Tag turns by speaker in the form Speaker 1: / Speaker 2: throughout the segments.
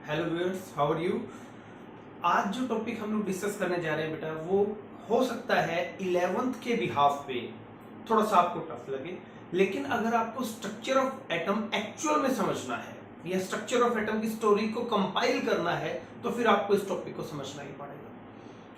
Speaker 1: Hello viewers, how are you. आज जो topic हम लोग डिस्कस करने जा रहे हैं बेटा, वो हो सकता है 11th के बिहाफ पे थोड़ा सा आपको टफ लगे, लेकिन अगर आपको स्ट्रक्चर ऑफ एटम एक्चुअल में समझना है या स्ट्रक्चर ऑफ एटम की स्टोरी को कंपाइल करना है तो फिर आपको इस टॉपिक को समझना ही पड़ेगा।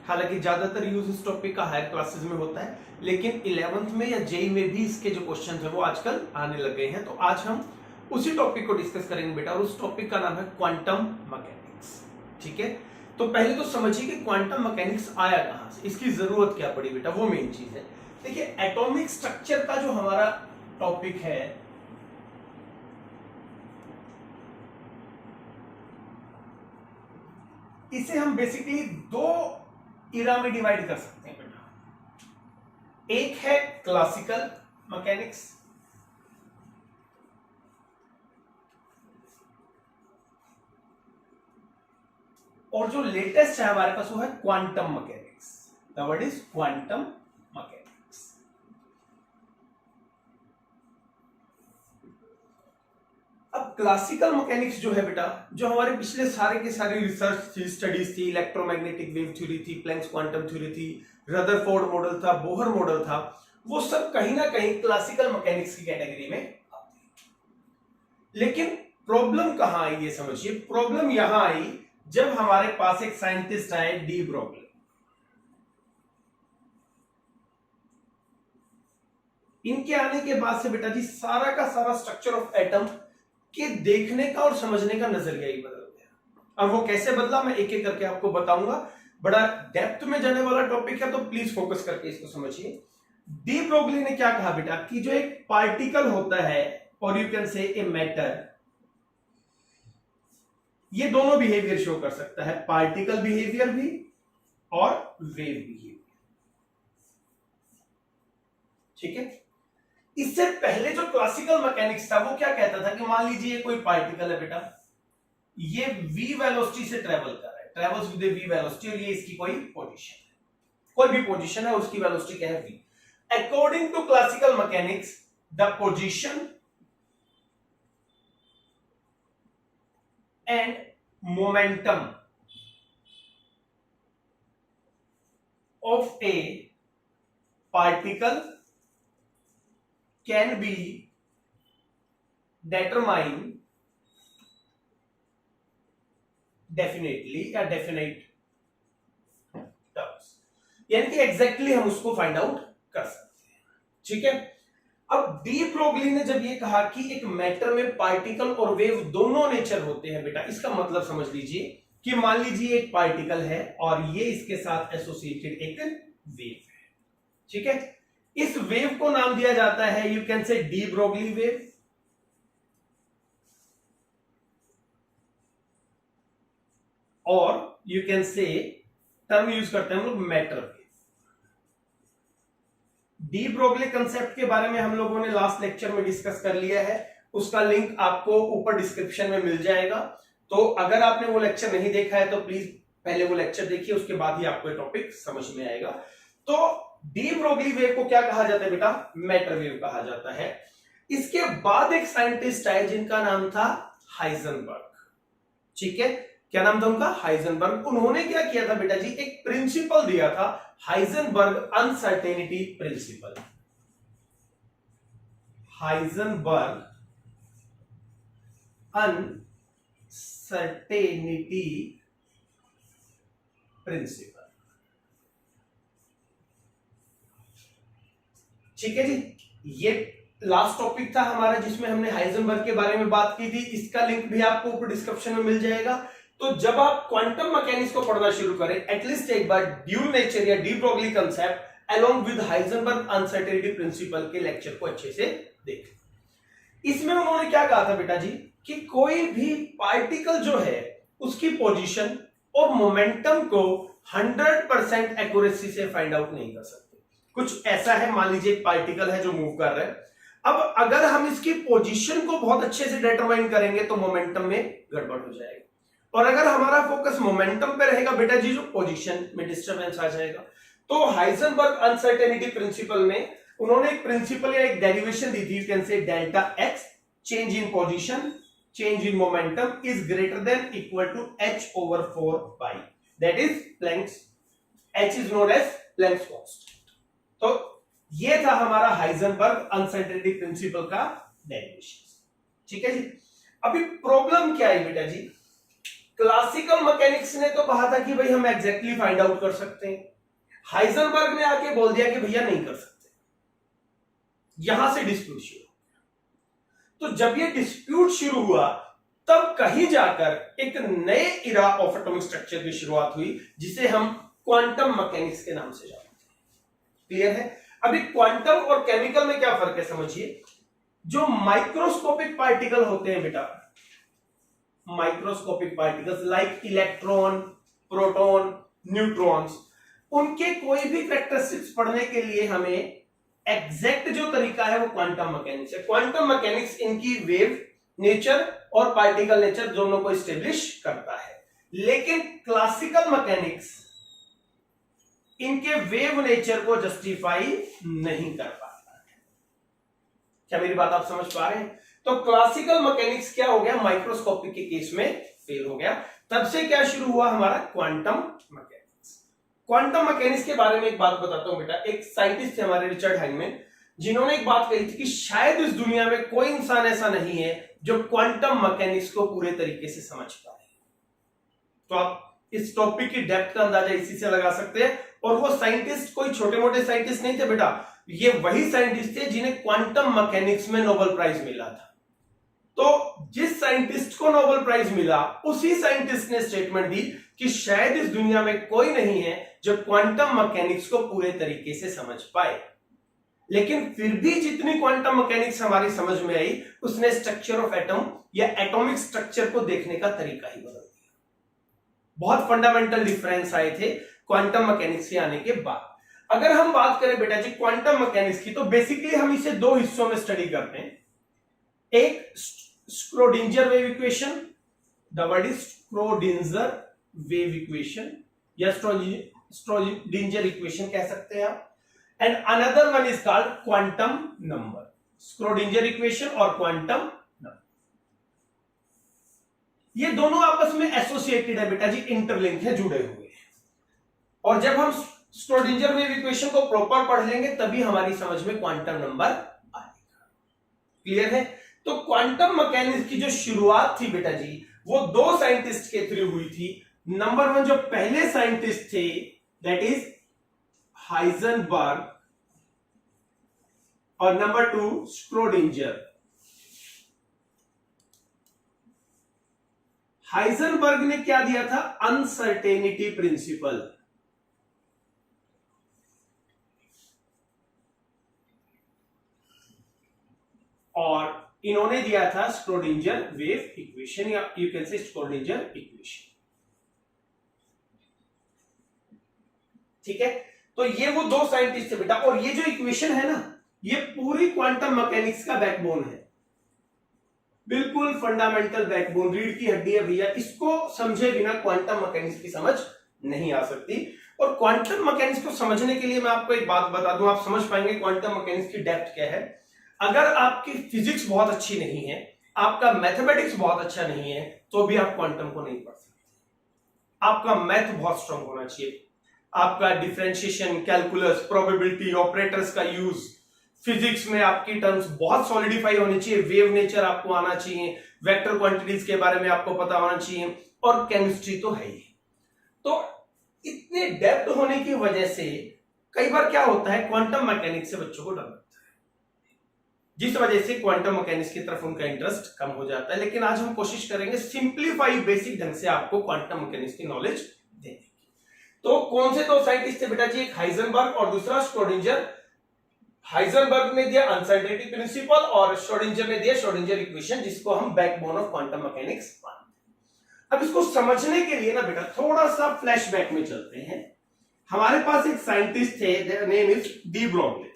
Speaker 1: हालांकि ज्यादातर यूज इस टॉपिक का हायर क्लासेस में होता है, लेकिन 11th में या जेई में भी इसके जो क्वेश्चन है वो आजकल आने लग गए हैं। तो आज हम उसी टॉपिक को डिस्कस करेंगे बेटा, और उस टॉपिक का नाम है क्वांटम मैकेनिक्स। ठीक है, तो पहले तो समझिए कि क्वांटम मैकेनिक्स आया कहां से, इसकी जरूरत क्या पड़ी बेटा, वो मेन चीज है। देखिए, एटॉमिक स्ट्रक्चर का जो हमारा टॉपिक है, इसे हम बेसिकली दो इरा में डिवाइड कर सकते हैं बेटा। एक है क्लासिकल मैकेनिक्स, और जो लेटेस्ट है हमारे पास वो है quantum mechanics. The word is quantum mechanics. अब क्लासिकल मैकेनिक्स जो है बेटा, जो हमारे पिछले सारे के सारे रिसर्च थी, स्टडीज थी, इलेक्ट्रोमैग्नेटिक वेव थ्योरी थी, प्लैंक्स क्वांटम थ्योरी थी, रदरफोर्ड मॉडल था, बोहर मॉडल था, वो सब कहीं ना कहीं क्लासिकल मैकेनिक्स की कैटेगरी में आते हैं। लेकिन प्रॉब्लम कहां आई ये समझिए। प्रॉब्लम यहां आई जब हमारे पास एक साइंटिस्ट आए, डी ब्रोगली। इनके आने के बाद से बेटा जी सारा का सारा स्ट्रक्चर ऑफ एटम के देखने का और समझने का नजरिया ही बदल गया। और वो कैसे बदला मैं एक एक करके आपको बताऊंगा। बड़ा डेप्थ में जाने वाला टॉपिक है, तो प्लीज फोकस करके इसको समझिए। डी ब्रोगली ने क्या कहा बेटा कि जो एक पार्टिकल होता है, और यू कैन से ए मैटर, ये दोनों बिहेवियर शो कर सकता है, पार्टिकल बिहेवियर भी और वेव बिहेवियर। ठीक है, इससे पहले जो क्लासिकल मैकेनिक्स था वो क्या कहता था कि मान लीजिए कोई पार्टिकल है बेटा, ये v वेलोसिटी से ट्रेवल कर रहा है, ट्रेवल्स विद v वेलोसिटी, और ये इसकी कोई पोजीशन है, कोई भी पोजीशन है, उसकी वेलोसिटी क्या है, v। According to classical mechanics, the position and momentum of a particle can be determined definitely या definite terms, यानी कि एग्जैक्टली हम उसको फाइंड आउट कर सकते हैं। ठीक है, अब डी ब्रोगली ने जब ये कहा कि एक मैटर में पार्टिकल और वेव दोनों नेचर होते हैं बेटा, इसका मतलब समझ लीजिए कि मान लीजिए एक पार्टिकल है और ये इसके साथ एसोसिएटेड एक वेव है। ठीक है, इस वेव को नाम दिया जाता है, you can say de Broglie wave, और you can say term use करते हैं हम लोग matter wave. De Broglie concept के बारे में हम लोगों ने लास्ट लेक्चर में डिस्कस कर लिया है, उसका लिंक आपको ऊपर डिस्क्रिप्शन में मिल जाएगा। तो अगर आपने वो लेक्चर नहीं देखा है तो प्लीज पहले वो लेक्चर देखिए, उसके बाद ही आपको ये टॉपिक समझ में आएगा। तो डी ब्रोगली वेव को क्या कहा जाता है बेटा, मैटर वेव कहा जाता है। इसके बाद एक साइंटिस्ट आए जिनका नाम था हाइजेनबर्ग। ठीक है, क्या नाम था उनका, हाइजेनबर्ग। उन्होंने क्या किया था बेटा जी, एक प्रिंसिपल दिया था, Heisenberg uncertainty principle. Heisenberg uncertainty principle. ठीक है जी, ये लास्ट टॉपिक था हमारा जिसमें हमने हाइजेनबर्ग के बारे में बात की थी। इसका लिंक भी आपको ऊपर डिस्क्रिप्शन में मिल जाएगा। तो जब आप क्वांटम मैकेनिक्स को पढ़ना शुरू करें, एटलीस्ट एक बार ड्यूल नेचर या D Broglie concept along with Heisenberg uncertainty principle के लेक्चर को अच्छे से देखें। इसमें उन्होंने क्या कहा था बेटा जी कि कोई भी पार्टिकल जो है उसकी पोजीशन और मोमेंटम को 100% एक्यूरेसी से फाइंड आउट नहीं कर सकते। कुछ ऐसा है, मान लीजिए एक पार्टिकल है जो मूव कर रहा है, अब अगर हम इसकी पोजीशन को बहुत अच्छे से डिटरमाइन करेंगे तो मोमेंटम में गड़बड़ हो जाएगा, और अगर हमारा फोकस मोमेंटम पे रहेगा बेटा जी, जो पोजीशन में डिस्टरबेंस आ जाएगा। तो हाइजेनबर्ग अनसर्टेनिटी प्रिंसिपल में उन्होंने एक प्रिंसिपल या एक डेरिवेशन दी थी, यू कैन से delta x, change in position change in momentum is greater than equal to h over 4 pi, that is Planck's, h is known as Planck's constant। तो ये था हमारा हाइजेनबर्ग अनसर्टेनिटी प्रिंसिपल का derivation. ठीक है जी। अभी problem क्या है बेटा जी, क्लासिकल मैकेनिक्स ने तो कहा था कि भाई हम एग्जैक्टली फाइंड आउट कर सकते हैं, हाइजेनबर्ग ने आके बोल दिया कि भैया नहीं कर सकते, यहां से डिस्प्यूट शुरू। तो जब ये डिस्प्यूट शुरू हुआ तब कहीं जाकर एक नए इरा ऑफ एटॉमिक स्ट्रक्चर की शुरुआत हुई जिसे हम क्वांटम मैकेनिक्स के नाम से जानते हैं। क्लियर है? अभी क्वांटम और केमिकल में क्या फर्क है समझिए। जो माइक्रोस्कोपिक पार्टिकल होते हैं बेटा, microscopic particles like electron, proton, neutrons, उनके कोई भी कैरेक्टरिस्टिक्स पढ़ने के लिए हमें एग्जैक्ट जो तरीका है वो क्वांटम मैकेनिक्स है। क्वांटम मैकेनिक्स इनकी वेव नेचर और पार्टिकल नेचर दोनों को स्टेब्लिश करता है, लेकिन क्लासिकल मैकेनिक्स इनके वेव नेचर को जस्टिफाई नहीं कर पाता है। क्या मेरी बात आप समझ पा रहे हैं? तो क्लासिकल मैकेनिक्स क्या हो गया, माइक्रोस्कोपिक के केस में फेल हो गया। तब से क्या शुरू हुआ हमारा क्वांटम मैकेनिक्स। क्वांटम मैकेनिक्स के बारे में एक बात बताता हूं बेटा। एक साइंटिस्ट थे हमारे रिचर्ड हाइनमैन, जिन्होंने एक बात कही थी कि शायद इस दुनिया में कोई इंसान ऐसा नहीं है जो क्वांटम मैकेनिक्स को पूरे तरीके से समझ पाए। तो आप इस टॉपिक की डेप्थ का अंदाजा इसी से लगा सकते हैं। और वो साइंटिस्ट कोई छोटे मोटे साइंटिस्ट नहीं थे बेटा, ये वही साइंटिस्ट थे जिन्हें क्वांटम मैकेनिक्स में नोबेल प्राइज मिला था। तो जिस साइंटिस्ट को नोबेल प्राइज मिला उसी साइंटिस्ट ने स्टेटमेंट दी कि शायद इस दुनिया में कोई नहीं है जो क्वांटम मैकेनिक्स को पूरे तरीके से समझ पाए। लेकिन फिर भी जितनी क्वांटम मैकेनिक्स हमारी समझ में आई, उसने स्ट्रक्चर ऑफ एटम या एटॉमिक स्ट्रक्चर को देखने का तरीका ही बदल दिया। बहुत फंडामेंटल डिफरेंस आए थे क्वांटम मैकेनिक्स के आने के बाद। अगर हम बात करें बेटा जी क्वांटम मैकेनिक्स की, तो बेसिकली हम इसे दो हिस्सों में स्टडी करते हैं। एक Schrödinger wave equation, the word is Schrödinger wave equation या स्क्रोडिंजर इक्वेशन कह सकते हैं आप, and another one is called quantum number. Schrödinger equation और क्वांटम नंबर, ये दोनों आपस में एसोसिएटेड है बेटा जी, इंटरलिंक है, जुड़े हुए हैं। और जब हम स्क्रोडिंजर वेव इक्वेशन को प्रॉपर पढ़ लेंगे तभी हमारी समझ में क्वांटम नंबर आएगा। क्लियर है? तो क्वांटम मैकेनिक्स की जो शुरुआत थी बेटा जी, वो दो साइंटिस्ट के थ्रू हुई थी। नंबर वन जो पहले साइंटिस्ट थे दैट इज हाइजेनबर्ग, और नंबर टू स्क्रोडिंजर। हाइजेनबर्ग ने क्या दिया था, अनसर्टेनिटी प्रिंसिपल, और इन्होंने दिया था स्क्रोडिंजर वेव इक्वेशन या यू कैन से स्क्रोडिंजर इक्वेशन। ठीक है? तो ये वो दो साइंटिस्ट थे बेटा, और ये जो इक्वेशन है ना, ये पूरी क्वांटम मैकेनिक्स का बैकबोन है, बिल्कुल फंडामेंटल बैकबोन, रीढ़ की हड्डी है भैया। इसको समझे बिना क्वांटम मैकेनिक्स की समझ नहीं आ सकती। और क्वांटम मैकेनिक्स को समझने के लिए मैं आपको एक बात बता दूं, आप समझ पाएंगे क्वांटम मैकेनिक्स की डेप्थ क्या है। अगर आपकी फिजिक्स बहुत अच्छी नहीं है, आपका मैथमेटिक्स बहुत अच्छा नहीं है, तो भी आप क्वांटम को नहीं पढ़ सकते। आपका मैथ बहुत स्ट्रांग होना चाहिए, आपका डिफरेंशिएशन, कैलकुलस, प्रोबेबिलिटी, ऑपरेटर्स का यूज, फिजिक्स में आपकी टर्म्स बहुत सॉलिडिफाई होनी चाहिए, वेव नेचर आपको आना चाहिए, वेक्टर क्वांटिटीज के बारे में आपको पता होना चाहिए, और केमिस्ट्री तो है ही। तो इतने डेप्थ होने की वजह से कई बार क्या होता है, क्वांटम मैकेनिक्स से बच्चों को डर लगता है, जिस वजह से क्वांटम मैकेनिक्स की तरफ उनका इंटरेस्ट कम हो जाता है। लेकिन आज हम कोशिश करेंगे सिंप्लीफाई बेसिक ढंग से आपको क्वांटम मैकेनिक्स की नॉलेज देने की। तो कौन से दो साइंटिस्ट थे बेटा जी, एक हाइजेनबर्ग और दूसरा स्क्रोडिंजर। हाइजेनबर्ग ने दिया अनसर्टेनिटी प्रिंसिपल और श्रोडिंगर ने दिया श्रोडिंगर इक्वेशन, जिसको हम बैकबोन ऑफ क्वांटम मैकेनिक्स मानते हैं। अब इसको समझने के लिए ना बेटा थोड़ा सा फ्लैशबैक में चलते हैं। हमारे पास एक साइंटिस्ट थे, their name is de Broglie,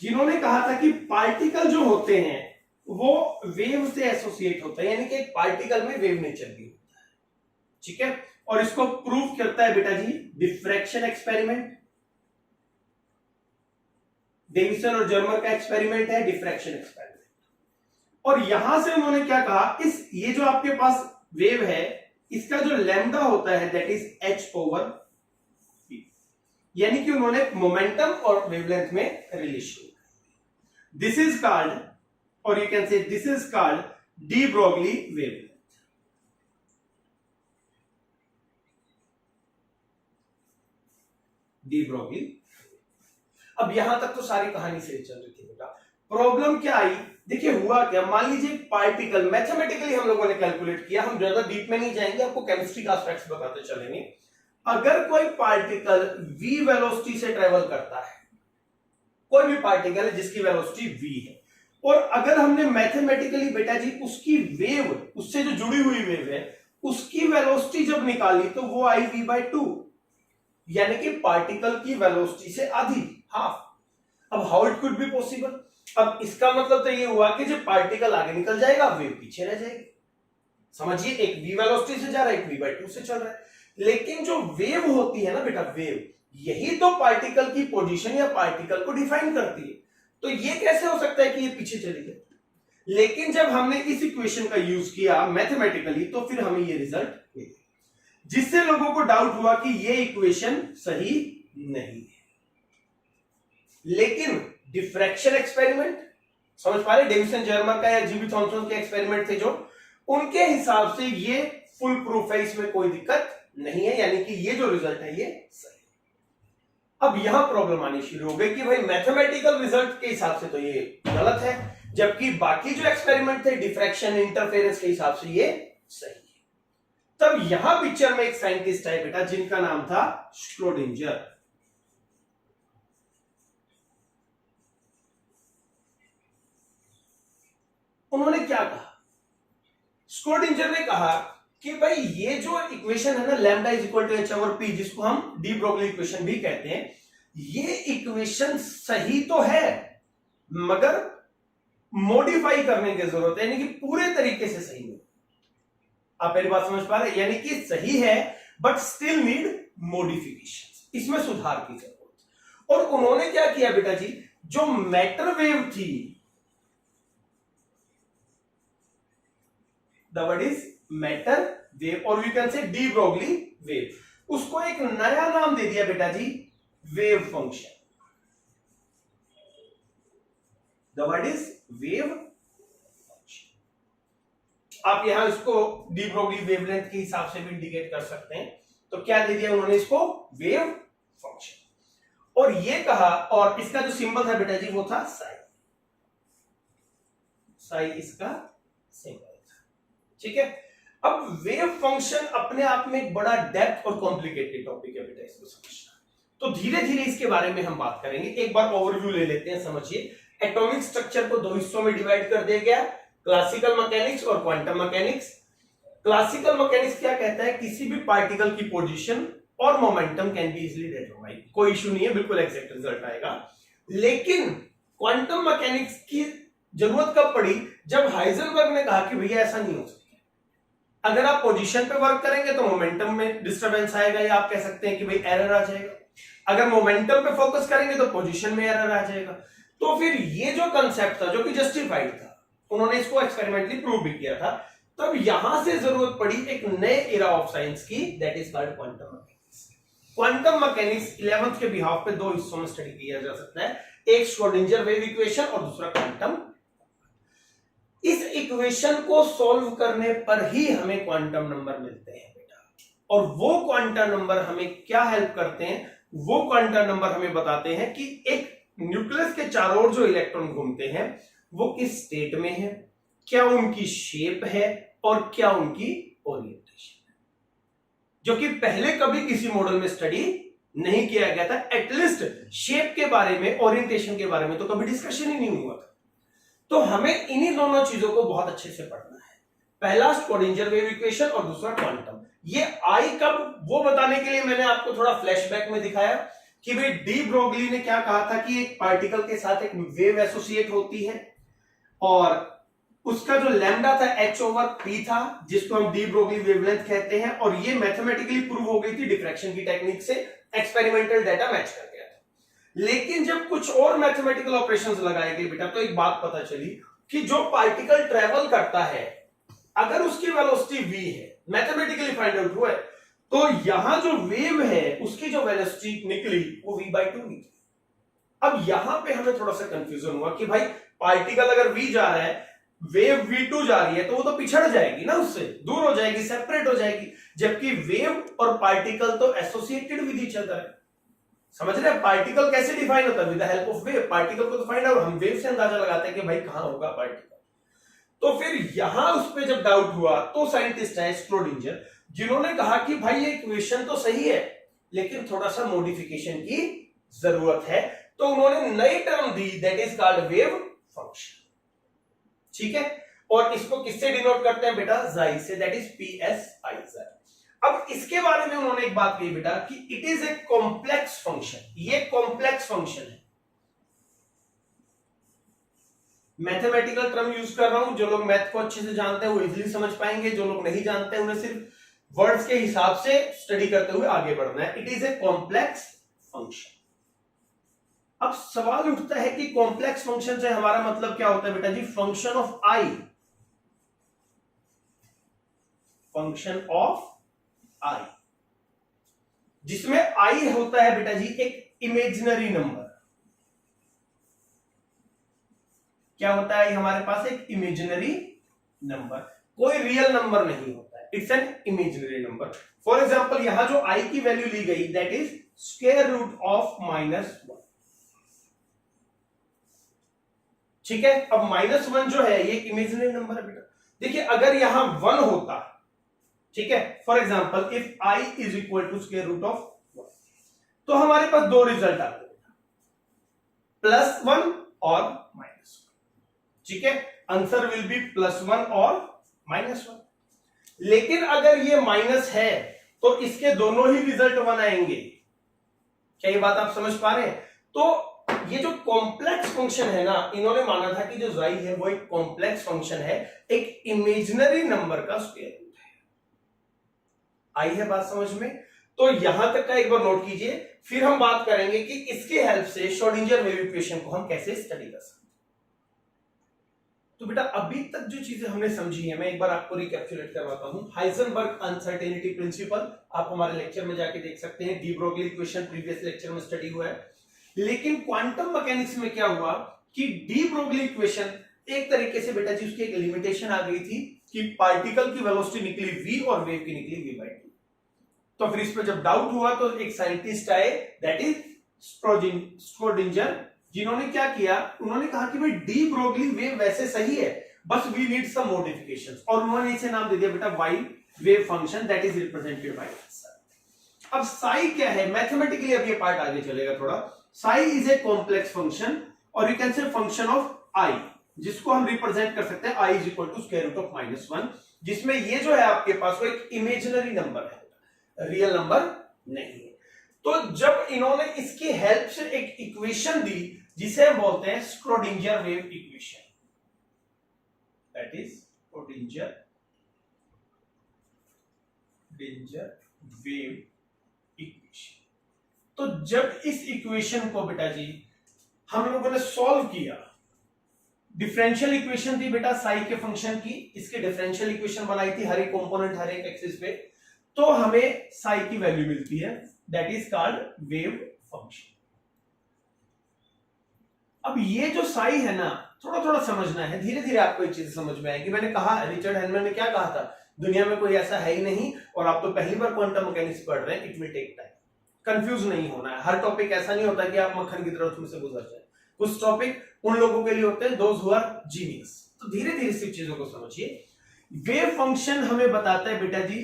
Speaker 1: जिन्होंने कहा था कि पार्टिकल जो होते हैं वो वेव से एसोसिएट होता है, यानी कि एक पार्टिकल में वेव नेचर भी होता है। ठीक है? और इसको प्रूव करता है बेटा जी डिफ्रैक्शन एक्सपेरिमेंट, डेविसन और जर्मर का एक्सपेरिमेंट है, डिफ्रैक्शन एक्सपेरिमेंट। और यहां से उन्होंने क्या कहा, ये जो आपके पास वेव है, इसका जो लैम्डा होता है that is h over p, यानी कि उन्होंने मोमेंटम और वेवलेंथ में रिलेशन। दिस इज कॉल्ड, और यू कैन से this is called de Broglie wavelength. De Broglie. अब यहां तक तो सारी कहानी सही चल रही थी बेटा। प्रॉब्लम क्या आई, देखिए हुआ क्या, मान लीजिए पार्टिकल मैथमेटिकली हम लोगों ने कैलकुलेट किया, हम ज्यादा डीप में नहीं जाएंगे, आपको केमिस्ट्री का एस्पेक्ट्स बताते चलेंगे। अगर कोई पार्टिकल v वेलोसिटी से ट्रेवल करता है, कोई भी पार्टिकल है जिसकी वेलोसिटी v है, और अगर हमने मैथमेटिकली बेटा जी उसकी वेव, उससे जो जुड़ी हुई वेव है, उसकी वेलोसिटी जब निकाली तो वो आई v/2, यानी कि पार्टिकल की वेलोसिटी से आधी, हाफ। अब how it could be possible, अब इसका मतलब तो ये हुआ कि जब पार्टिकल आगे निकल जाएगा वेव पीछे रह जाएगी। समझिए, एक v वेलोसिटी से जा रहा है, एक v/2 से चल रहा है, लेकिन जो वेव होती है ना बेटा, वेव यही तो पार्टिकल की पोजीशन या पार्टिकल को डिफाइन करती है। तो ये कैसे हो सकता है कि ये पीछे चली गई, लेकिन जब हमने इस इक्वेशन का यूज किया मैथमेटिकली तो फिर हमें ये रिजल्ट मिला, जिससे लोगों को डाउट हुआ कि ये इक्वेशन सही नहीं है। लेकिन डिफ्रैक्शन एक्सपेरिमेंट, समझ पा रहे, डेविसन जर्मर का या जीबी थॉमसन के एक्सपेरिमेंट थे जो, उनके हिसाब से ये फुल प्रूफ है, इसमें कोई दिक्कत नहीं है, यानी कि ये जो रिजल्ट है ये सही। अब यहां प्रॉब्लम आनी शुरू हो गई कि भाई मैथमेटिकल रिजल्ट के हिसाब से तो ये गलत है, जबकि बाकी जो एक्सपेरिमेंट थे डिफ्रैक्शन इंटरफेरेंस के हिसाब से ये सही है। तब यहां पिक्चर में एक साइंटिस्ट है बेटा जिनका नाम था श्रोडिंगर। उन्होंने क्या कहा, श्रोडिंगर ने कहा कि भाई ये जो इक्वेशन है ना, lambda is equal to H over P, जिसको हम डी ब्रोगली इक्वेशन भी कहते हैं, ये इक्वेशन सही तो है मगर मॉडिफाई करने की जरूरत है, यानी कि पूरे तरीके से सही नहीं। आप मेरी बात समझ पा रहे हैं, यानी कि सही है बट स्टिल नीड मॉडिफिकेशन, इसमें सुधार की जरूरत। और उन्होंने क्या किया बेटा जी, जो मैटर वेव थी, the word is matter wave, और we can say de Broglie wave, उसको एक नया नाम दे दिया बेटा जी, wave function. The word is wave function. आप यहां इसको डी ब्रोगली वेवलेंथ के हिसाब से भी इंडिकेट कर सकते हैं। तो क्या दे दिया उन्होंने इसको, वेव फंक्शन। और ये कहा, और इसका जो सिंबल था बेटा जी वो था साई, साई इसका सिंबल था, ठीक है। अब वेव फंक्शन अपने आप में एक बड़ा डेप्थ और कॉम्प्लिकेटेड टॉपिक है बेटा, इसको समझना। तो धीरे धीरे इसके बारे में हम बात करेंगे। एक बार ओवरव्यू ले लेते हैं, समझिए। एटॉमिक स्ट्रक्चर को दो हिस्सों में डिवाइड कर दिया गया, क्लासिकल मैकेनिक्स और क्वांटम मैकेनिक्स। क्लासिकल मैकेनिक्स क्या कहता है, किसी भी पार्टिकल की पोजीशन और momentum can be easily determined, कोई इशू नहीं है, बिल्कुल एग्जैक्ट रिजल्ट आएगा। लेकिन क्वांटम मैकेनिक्स की जरूरत कब पड़ी, जब हाइजेनबर्ग ने कहा कि भैया ऐसा नहीं हो सकता, अगर आप पोजीशन पे वर्क करेंगे तो मोमेंटम में डिस्टरबेंस आएगा, या आप कह सकते हैं कि भाई एरर आ जाएगा। अगर मोमेंटम पे फोकस करेंगे तो पोजीशन में एरर आ जाएगा। तो फिर ये जो कंसेप्ट था जो कि जस्टिफाइड था, उन्होंने इसको एक्सपेरिमेंटली प्रूव भी किया था। तब यहां से जरूरत पड़ी एक नए एरा ऑफ साइंस की, that is called quantum mechanics. Quantum mechanics 11th के बिहाफ पे दो हिस्सों में स्टडी किया जा सकता है, एक श्रोडिंगर वेव इक्वेशन और दूसरा क्वांटम। इस इक्वेशन को सॉल्व करने पर ही हमें क्वांटम नंबर मिलते हैं बेटा, और वो क्वांटम नंबर हमें क्या हेल्प करते हैं, वो क्वांटम नंबर हमें बताते हैं कि एक न्यूक्लियस के चारों ओर जो इलेक्ट्रॉन घूमते हैं वो किस स्टेट में है, क्या उनकी शेप है और क्या उनकी ओरिएंटेशन है, जो कि पहले कभी किसी मॉडल में स्टडी नहीं किया गया था। एटलीस्ट शेप के बारे में, ओरिएंटेशन के बारे में तो कभी डिस्कशन ही नहीं हुआ था। तो हमें इन्हीं दोनों चीजों को बहुत अच्छे से पढ़ना है, पहला श्रोडिंगर वेव इक्वेशन और दूसरा क्वांटम। ये आई कब, वो बताने के लिए मैंने आपको थोड़ा फ्लैशबैक में दिखाया कि भाई डी ब्रोगली ने क्या कहा था कि एक पार्टिकल के साथ एक वेव एसोसिएट होती है, और उसका जो लैम्डा था h ओवर p था, जिसको हम डी ब्रोगली वेवलेंथ कहते हैं, और ये मैथमेटिकली प्रूव हो गई थी डिफ्रैक्शन की टेक्निक से, एक्सपेरिमेंटल डाटा मैच कर गया था। लेकिन जब कुछ और मैथमेटिकल ऑपरेशंस लगाए गए बेटा, तो एक बात पता चली कि जो पार्टिकल ट्रेवल करता है, अगर उसकी वेलोसिटी v है, मैथमेटिकली फाइंड आउट हुआ है, तो यहां जो वेव है उसकी जो वेलोसिटी निकली वो v/2 निकली। अब यहां पे हमें थोड़ा सा कंफ्यूजन हुआ कि भाई पार्टिकल अगर v जा रहा है, वेव v2 जा रही है, तो वो तो पिछड़ जाएगी ना, उससे दूर हो जाएगी, सेपरेट हो जाएगी, जबकि वेव और पार्टिकल तो एसोसिएटेड विद ईच अदर है। समझ रहे हैं? पार्टिकल कैसे डिफाइन होता है? With the help of wave. Particle को तो फाइंड आउट, हम वेव से अंदाजा लगाते हैं कि भाई कहां होगा पार्टिकल। तो फिर यहां उस पे जब डाउट हुआ तो साइंटिस्ट है स्क्रोडिंजर, जिन्होंने कहा कि भाई ये इक्वेशन तो सही है लेकिन थोड़ा सा मॉडिफिकेशन की जरूरत है। तो उन्होंने नई term the, that is called wave function. ठीक है, और इसको किससे डिनोट करते हैं बेटा? जाई से, दैट इज PSI जाई। अब इसके बारे में उन्होंने एक बात कही बेटा कि it is a complex function. ये कॉम्प्लेक्स फंक्शन है। मैथमेटिकल टर्म यूज कर रहा हूं, जो लोग मैथ को अच्छे से जानते हैं वो इजीली समझ पाएंगे, जो लोग नहीं जानते हैं उन्हें सिर्फ वर्ड्स के हिसाब से स्टडी करते हुए आगे बढ़ना है। It is a complex function. अब सवाल उठता है कि कॉम्प्लेक्स फंक्शन से हमारा मतलब क्या होता है बेटा जी? Function of I, function of I, जिसमें आई होता है बेटा जी एक इमेजिनरी नंबर। क्या होता है हमारे पास? एक इमेजिनरी नंबर, कोई रियल नंबर नहीं होता है, it's an imaginary number. For example यहां जो आई की वैल्यू ली गई, that is square root of -1। ठीक है, अब -1 जो है ये इमेजिनरी नंबर है बेटा। देखिए अगर यहां 1 होता, ठीक है, for example if I is equal to square root of 1, तो हमारे पास दो रिजल्ट आते हैं, +1 और -1। ठीक है, आंसर विल बी +1 और -1। लेकिन अगर ये माइनस है तो इसके दोनों ही रिजल्ट 1 आएंगे। क्या ये बात आप समझ पा रहे हैं? तो ये जो कॉम्प्लेक्स फंक्शन है ना, इन्होंने माना था कि जो जाई है वो एक कॉम्प्लेक्स फंक्शन है, एक इमेजिनरी नंबर का स्क्वायर रूट है। आई है बात समझ में? तो यहां तक का एक बार नोट कीजिए, फिर हम बात करेंगे कि इसके हेल्प से श्रोडिंगर वेव इक्वेशन को हम कैसे स्टडी कर सकते हैं। तो बेटा अभी तक जो चीजें हमने समझी है, मैं एक बार आपको रिकैप्चुलेट करवाता हूं। हाइजेनबर्ग अनसर्टेनिटी प्रिंसिपल आप हमारे लेक्चर में जाके देख सकते हैं, de Broglie equation previous lecture में स्टडी हुआ है। लेकिन क्वांटम मैकेनिक्स में क्या हुआ कि डी ब्रोगली इक्वेशन एक तरीके से बेटा जी उसकी एक लिमिटेशन आ गई थी कि पार्टिकल की वेलोसिटी निकली v और वेव की निकली v/2। तो फिर इस पर जब डाउट हुआ तो एक साइंटिस्ट आए, दैट इज स्क्रोडिंजर, जिन्होंने क्या किया, उन्होंने कहा कि भाई डी ब्रोगली वेव वैसे सही है, बस वी नीड सम मॉडिफिकेशंस, और उन्होंने इसे नाम दे दिया बेटा Y wave function, that is represented by psi. अब साई क्या है? मैथमेटिकली अब ये पार्ट आगे चलेगा थोड़ा। Psi is a complex function और you can say function of I, जिसको हम रिप्रेजेंट कर सकते हैं I is equal to square root of -1, जिसमें ये जो है आपके पास वो एक इमेजिनरी नंबर है, रियल नंबर नहीं है। तो जब इन्होंने इसकी हेल्प से एक इक्वेशन दी जिसे हम बोलते हैं Schrödinger wave equation, that is Schrödinger wave equation. तो जब इस इक्वेशन को बेटा जी हम लोगों ने सॉल्व किया, डिफरेंशियल इक्वेशन थी बेटा साई के फंक्शन की, इसकी डिफरेंशियल इक्वेशन बनाई थी हर एक कंपोनेंट हर एक एक्सिस पे, तो हमें साई की वैल्यू मिलती है, that is called wave function. अब ये जो साई है ना, थोड़ा थोड़ा समझना है, धीरे धीरे आपको एक चीज समझ में आएगी। मैंने कहा, रिचर्ड हैनमैन ने क्या कहा था, दुनिया में कोई ऐसा है ही नहीं, और आप तो पहली बार क्वांटम मैकेनिक्स पढ़ रहे हैं, it will take time, confuse नहीं होना है। हर टॉपिक ऐसा नहीं होता कि आप मक्खन की तरह उसमें से गुजर जाए, कुछ टॉपिक उन लोगों के लिए होते हैं दोज हु आर जीनियस। तो धीरे धीरे से चीजों को समझिए। वेव फंक्शन हमें बताता है बेटा जी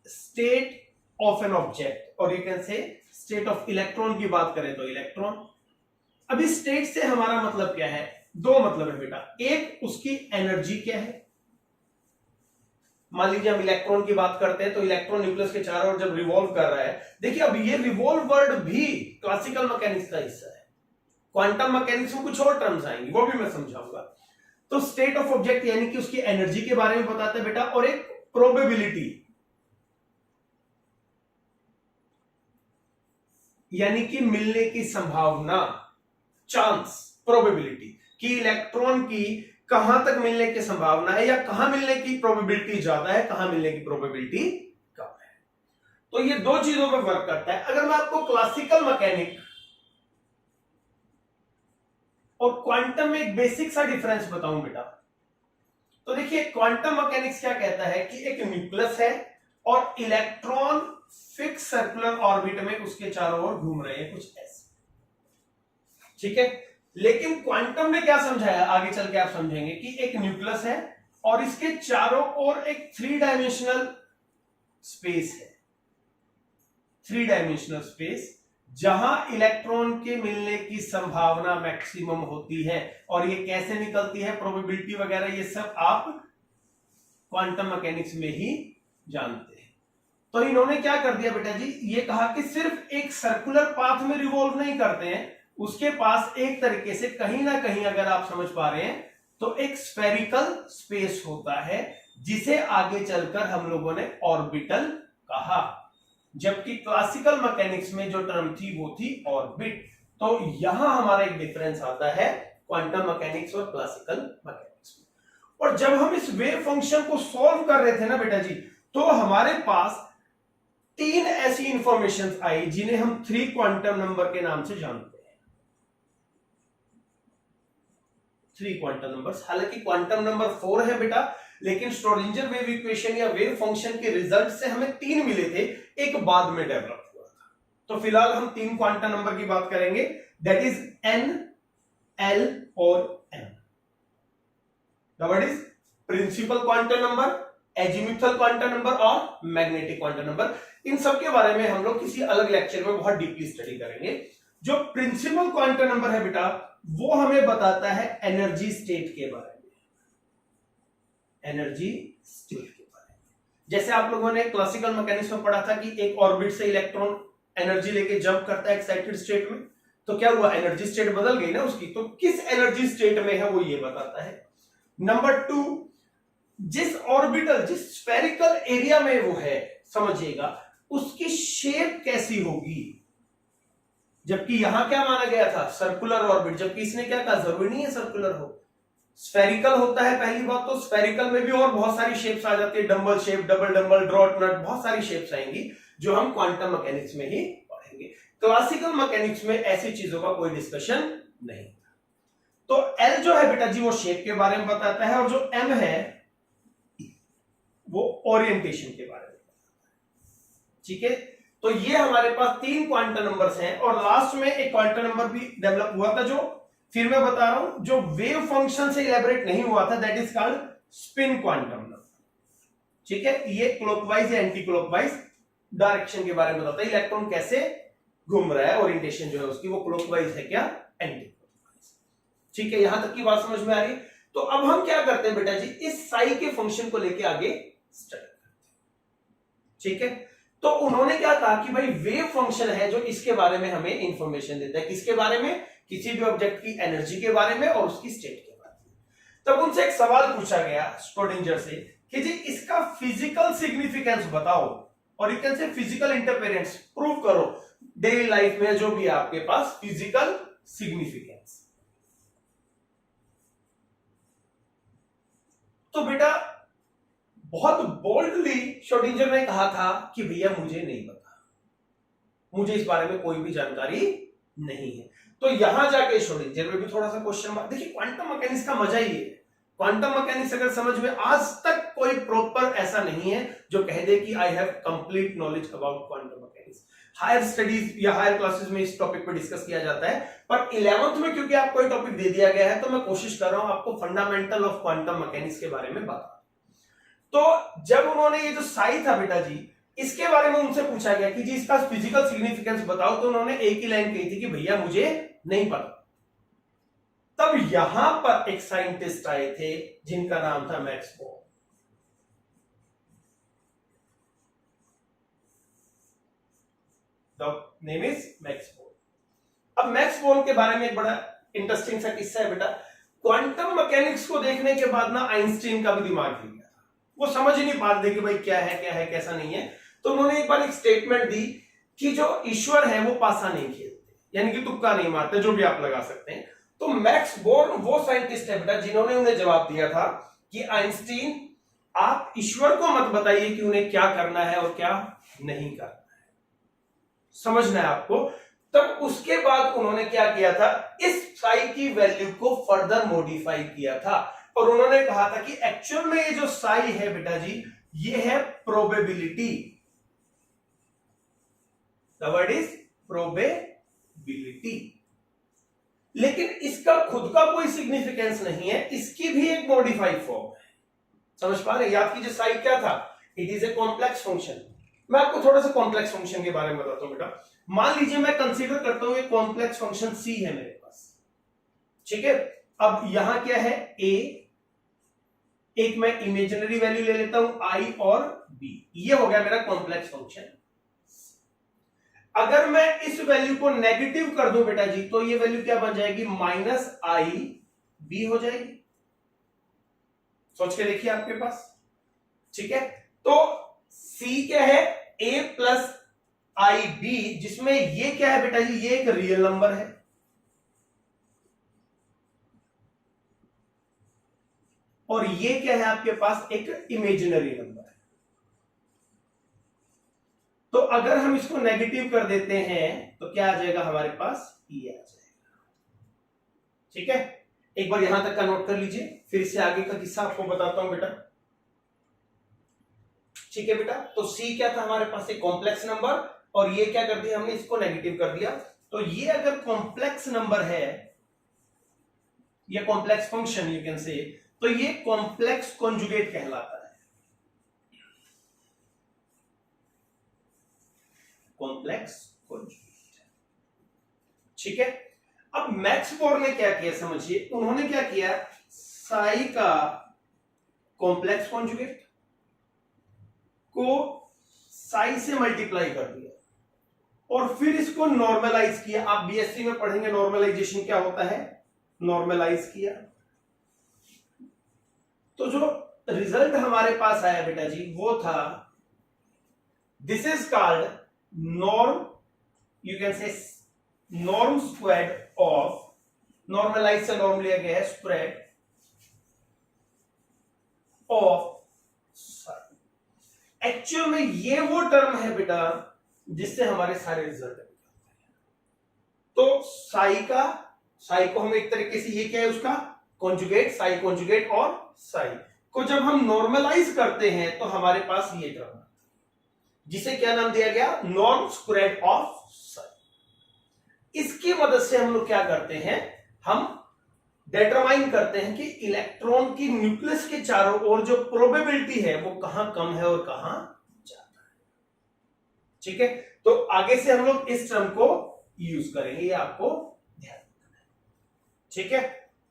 Speaker 1: स्टेट ऑफ एन ऑब्जेक्ट, और यू कैन से स्टेट ऑफ इलेक्ट्रॉन की बात करें तो इलेक्ट्रॉन। अभी स्टेट से हमारा मतलब क्या है? दो मतलब है बेटा, एक उसकी एनर्जी क्या है। मान लीजिए हम इलेक्ट्रॉन की बात करते हैं तो इलेक्ट्रॉन न्यूक्लियस के चारों ओर जब रिवॉल्व कर रहा है, देखिए अब ये रिवॉल्व वर्ड भी क्लासिकल मैकेनिक्स का हिस्सा है, क्वांटम मैकेनिक्स में कुछ और टर्म्स आएंगी वो भी मैं समझाऊंगा। तो स्टेट ऑफ ऑब्जेक्ट यानी कि उसकी एनर्जी के बारे में बताते हैं बेटा, और एक प्रोबेबिलिटी, यानी कि मिलने की संभावना, चांस, प्रोबेबिलिटी कि इलेक्ट्रॉन की कहां तक मिलने की संभावना है या कहां मिलने की प्रोबेबिलिटी ज्यादा है, कहां मिलने की प्रोबेबिलिटी कम है। तो ये दो चीजों पर वर्क करता है। अगर मैं आपको क्लासिकल मैकेनिक और क्वांटम में एक बेसिक सा डिफरेंस बताऊं बेटा, तो देखिए क्वांटम मैकेनिक्स क्या कहता है कि एक न्यूक्लियस है और इलेक्ट्रॉन फिक्स सर्कुलर ऑर्बिट में उसके चारों ओर घूम रहे हैं, कुछ ऐसे, ठीक है। लेकिन क्वांटम ने क्या समझाया, आगे चल के आप समझेंगे कि एक न्यूक्लियस है और इसके चारों ओर एक 3 डायमेंशनल स्पेस है, 3 डायमेंशनल स्पेस, जहां इलेक्ट्रॉन के मिलने की संभावना मैक्सिमम होती है। और ये कैसे निकलती है, प्रोबेबिलिटी वगैरह, ये सब आप क्वांटम मैकेनिक्स में ही जानते हैं। तो इन्होंने क्या कर दिया बेटा जी, ये कहा कि सिर्फ एक सर्कुलर पाथ में रिवॉल्व नहीं करते हैं, उसके पास एक तरीके से कहीं ना कहीं, अगर आप समझ पा रहे हैं, तो एक स्फेरिकल स्पेस होता है, जिसे आगे चलकर हम लोगों ने ऑर्बिटल कहा। जबकि क्लासिकल मैकेनिक्स में जो टर्म थी वो थी ऑर्बिट। तो यहां हमारा एक डिफरेंस आता है क्वांटम मैकेनिक्स और क्लासिकल मैकेनिक्स में। और जब हम इस वेव फंक्शन को सॉल्व कर रहे थे ना बेटा जी, तो हमारे पास 3 ऐसी इंफॉर्मेशन आई जिन्हें हम 3 क्वांटम नंबर के नाम से जानते हैं। 3 क्वांटम नंबर्स, हालांकि क्वांटम नंबर 4 है बेटा, लेकिन श्रोडिंगर वेव इक्वेशन या वेव फंक्शन के रिजल्ट से हमें 3 मिले थे, एक बाद में डेवलप हुआ था। तो फिलहाल हम 3 क्वांटम नंबर की बात करेंगे, दैट इज n, l और m। What is principal quantum number, azimuthal quantum number और मैग्नेटिक क्वांटम नंबर। इन सब के बारे में हम लोग किसी अलग लेक्चर में बहुत डीपली स्टडी करेंगे। जो प्रिंसिपल क्वांटम नंबर है बेटा, वो हमें बताता है एनर्जी स्टेट के बारे में, एनर्जी स्टेट के बारे में। जैसे आप लोगों ने क्लासिकल मैकेनिक्स में पढ़ा था कि एक ऑर्बिट से इलेक्ट्रॉन एनर्जी लेके जंप करता है एक्साइटेड स्टेट में, तो क्या हुआ, एनर्जी स्टेट बदल गई ना उसकी। तो किस एनर्जी स्टेट में है वो ये बताता है। नंबर 2, जिस ऑर्बिटल, जिस स्फेरिकल एरिया में वो है, समझिएगा उसकी शेप कैसी होगी। जबकि यहां क्या माना गया था, सर्कुलर ऑर्बिट, जबकि इसने क्या कहा, जरूरी नहीं है सर्कुलर हो, स्फेरिकल होता है। पहली बात तो स्फेरिकल में भी और बहुत सारी शेप्स आ जाती है, dumbbell shape, double dumbbell, doughnut, बहुत सारी शेप्स आएंगी जो हम क्वांटम मैकेनिक्स में ही पढ़ेंगे। क्लासिकल मैकेनिक्स में ऐसी चीजों का कोई डिस्कशन नहीं। तो एल जो है बेटा जी वो शेप के बारे में बताता है, और जो एम है वो ओरिएंटेशन के बारे में बताता है, ठीक है। तो ये हमारे पास 3 क्वांटम नंबर्स हैं, और लास्ट में एक क्वांटम नंबर भी डेवलप हुआ था, जो फिर मैं बता रहा हूं, जो वेव फंक्शन से इलेबोरेट नहीं हुआ था, that is called spin quantum number, ठीक है। ये क्लॉकवाइज या एंटी क्लॉकवाइज डायरेक्शन के बारे में बताता है, इलेक्ट्रॉन कैसे घूम रहा है, ओरिएंटेशन जो है उसकी, वो क्लॉकवाइज है क्या एंटी क्लॉकवाइज, ठीक है। यहां तक की बात समझ में आ रही है। तो अब हम क्या करते हैं बेटा जी, इस साई के फंक्शन को लेके आगे स्टडी करते हैं, ठीक है। तो उन्होंने क्या कहा कि भाई वेव फंक्शन है जो इसके बारे में हमें इंफॉर्मेशन देता है, किसके बारे में, किसी भी ऑब्जेक्ट की एनर्जी के बारे में और उसकी स्टेट के बारे में। तब उनसे एक सवाल पूछा गया श्रोडिंगर से कि जी इसका फिजिकल सिग्निफिकेंस बताओ, और यू कैन से फिजिकल इंटरफेरेंस प्रूव करो डेली लाइफ में, जो भी आपके पास फिजिकल सिग्निफिकेंस। तो बेटा बहुत बोल्डली श्रोडिंगर ने कहा था कि भैया मुझे नहीं पता, मुझे इस बारे में कोई भी जानकारी नहीं है। तो यहां जाके श्रोडिंगर में भी थोड़ा सा क्वेश्चन मार्क। देखिए क्वांटम मैकेनिक्स का मजा ही है, क्वांटम मैकेनिक्स अगर समझ में, आज तक कोई प्रॉपर ऐसा नहीं है जो कह दे कि I have complete knowledge about quantum mechanics. Higher studies या हायर क्लासेस में इस टॉपिक पर डिस्कस किया जाता है, पर 11th में क्योंकि आपको एक टॉपिक दे दिया गया है, तो मैं कोशिश कर रहा हूं आपको फंडामेंटल ऑफ क्वांटम मैकेनिक्स के बारे में बता। तो जब उन्होंने ये जो साई था बेटा जी, इसके बारे में उनसे पूछा गया कि जी इसका फिजिकल सिग्निफिकेंस बताओ, तो उन्होंने एक ही लाइन कही थी कि भैया मुझे नहीं पता। तब यहां पर एक साइंटिस्ट आए थे जिनका नाम था Max Born. The name is Max Born. अब मैक्स बोर्न के बारे में एक बड़ा इंटरेस्टिंग सा किस्सा है बेटा। क्वांटम मैकेनिक्स को देखने के बाद ना आइंस्टीन का भी दिमाग हिल गया था, वो समझ ही नहीं पाते कि भाई क्या है कैसा नहीं है। तो उन्होंने एक बार एक स्टेटमेंट दी कि जो ईश्वर है वो पासा नहीं खेलते, यानी कि तुक्का नहीं मारते, जो भी आप लगा सकते हैं। तो मैक्स बोर्न वो साइंटिस्ट है बेटा जिन्होंने उन्हें जवाब दिया था कि आइंस्टीन, आप ईश्वर को मत बताइए कि उन्हें क्या करना है और क्या नहीं करना है, समझना है आपको। तब उसके बाद उन्होंने क्या किया था, इस साई की वैल्यू को फर्दर मॉडिफाई किया था और उन्होंने कहा था कि एक्चुअल में ये जो साई है बेटा जी, ये है probability. The word is probability. लेकिन इसका खुद का कोई सिग्निफिकेंस नहीं है, इसकी भी एक मॉडिफाइड फॉर्म है। समझ पा रहे हैं? याद कीजिए साई क्या था, it is a complex function. मैं आपको थोड़ा सा कॉम्प्लेक्स फंक्शन के बारे में बताता हूं बेटा। मान लीजिए मैं कंसीडर करता हूं एक कॉम्प्लेक्स फंक्शन सी है मेरे पास, ठीक है। अब यहां क्या है, ए, एक मैं इमेजिनरी वैल्यू ले लेता हूं आई और बी, ये हो गया मेरा कॉम्प्लेक्स फंक्शन। अगर मैं इस वैल्यू को नेगेटिव कर दूं बेटा जी, तो ये वैल्यू क्या बन जाएगी, माइनस आई बी हो जाएगी। सोच के देखिए आपके पास, ठीक है। तो सी क्या है, ए प्लस आई बी, जिसमें ये क्या है बेटा जी, ये एक रियल नंबर है और ये क्या है आपके पास, एक इमेजिनरी नंबर है। तो अगर हम इसको नेगेटिव कर देते हैं तो क्या आ जाएगा हमारे पास, ये आ जाएगा, ठीक है। एक बार यहां तक का नोट कर लीजिए, फिर इससे आगे का किस्सा आपको बताता हूं बेटा, ठीक है बेटा। तो सी क्या था हमारे पास, एक कॉम्प्लेक्स नंबर, और ये क्या कर दिया हमने, इसको नेगेटिव कर दिया। तो ये अगर कॉम्प्लेक्स नंबर है, ये कॉम्प्लेक्स फंक्शन यू कैन से, तो ये कॉम्प्लेक्स कॉन्जुगेट कहलाता है, कॉम्प्लेक्स कॉन्जुगेट, ठीक है। अब मैक्स बोर्न ने क्या किया समझिए, उन्होंने क्या किया, साई का कॉम्प्लेक्स कॉन्जुगेट को साई से मल्टीप्लाई कर दिया और फिर इसको नॉर्मलाइज किया। आप बीएससी में पढ़ेंगे नॉर्मलाइजेशन क्या होता है, नॉर्मलाइज किया। तो जो रिजल्ट हमारे पास आया बेटा जी, वो था, this is called norm, you can say norm squared of, normalise से नॉर्म लिया गया है, स्प्रेड ऑफ साई। एक्चुअल में ये वो टर्म है बेटा जिससे हमारे सारे रिजल्ट निकलते हैं। तो साई को हम एक तरीके से, ये क्या है उसका कॉन्जुगेट, साई कॉन्जुगेट, और साई को जब हम नॉर्मलाइज करते हैं तो हमारे पास ये टर्म, जिसे क्या नाम दिया गया, नॉर्म स्क्वायर्ड ऑफ साई। इसकी मदद से हम लोग क्या करते हैं, हम डिटरमाइन करते हैं कि इलेक्ट्रॉन की न्यूक्लियस के चारों ओर जो प्रोबेबिलिटी है वो कहां कम है और कहां ज्यादा है, ठीक है। तो आगे से हम लोग इस टर्म को यूज करेंगे, ये आपको ध्यान रखना है, ठीक है।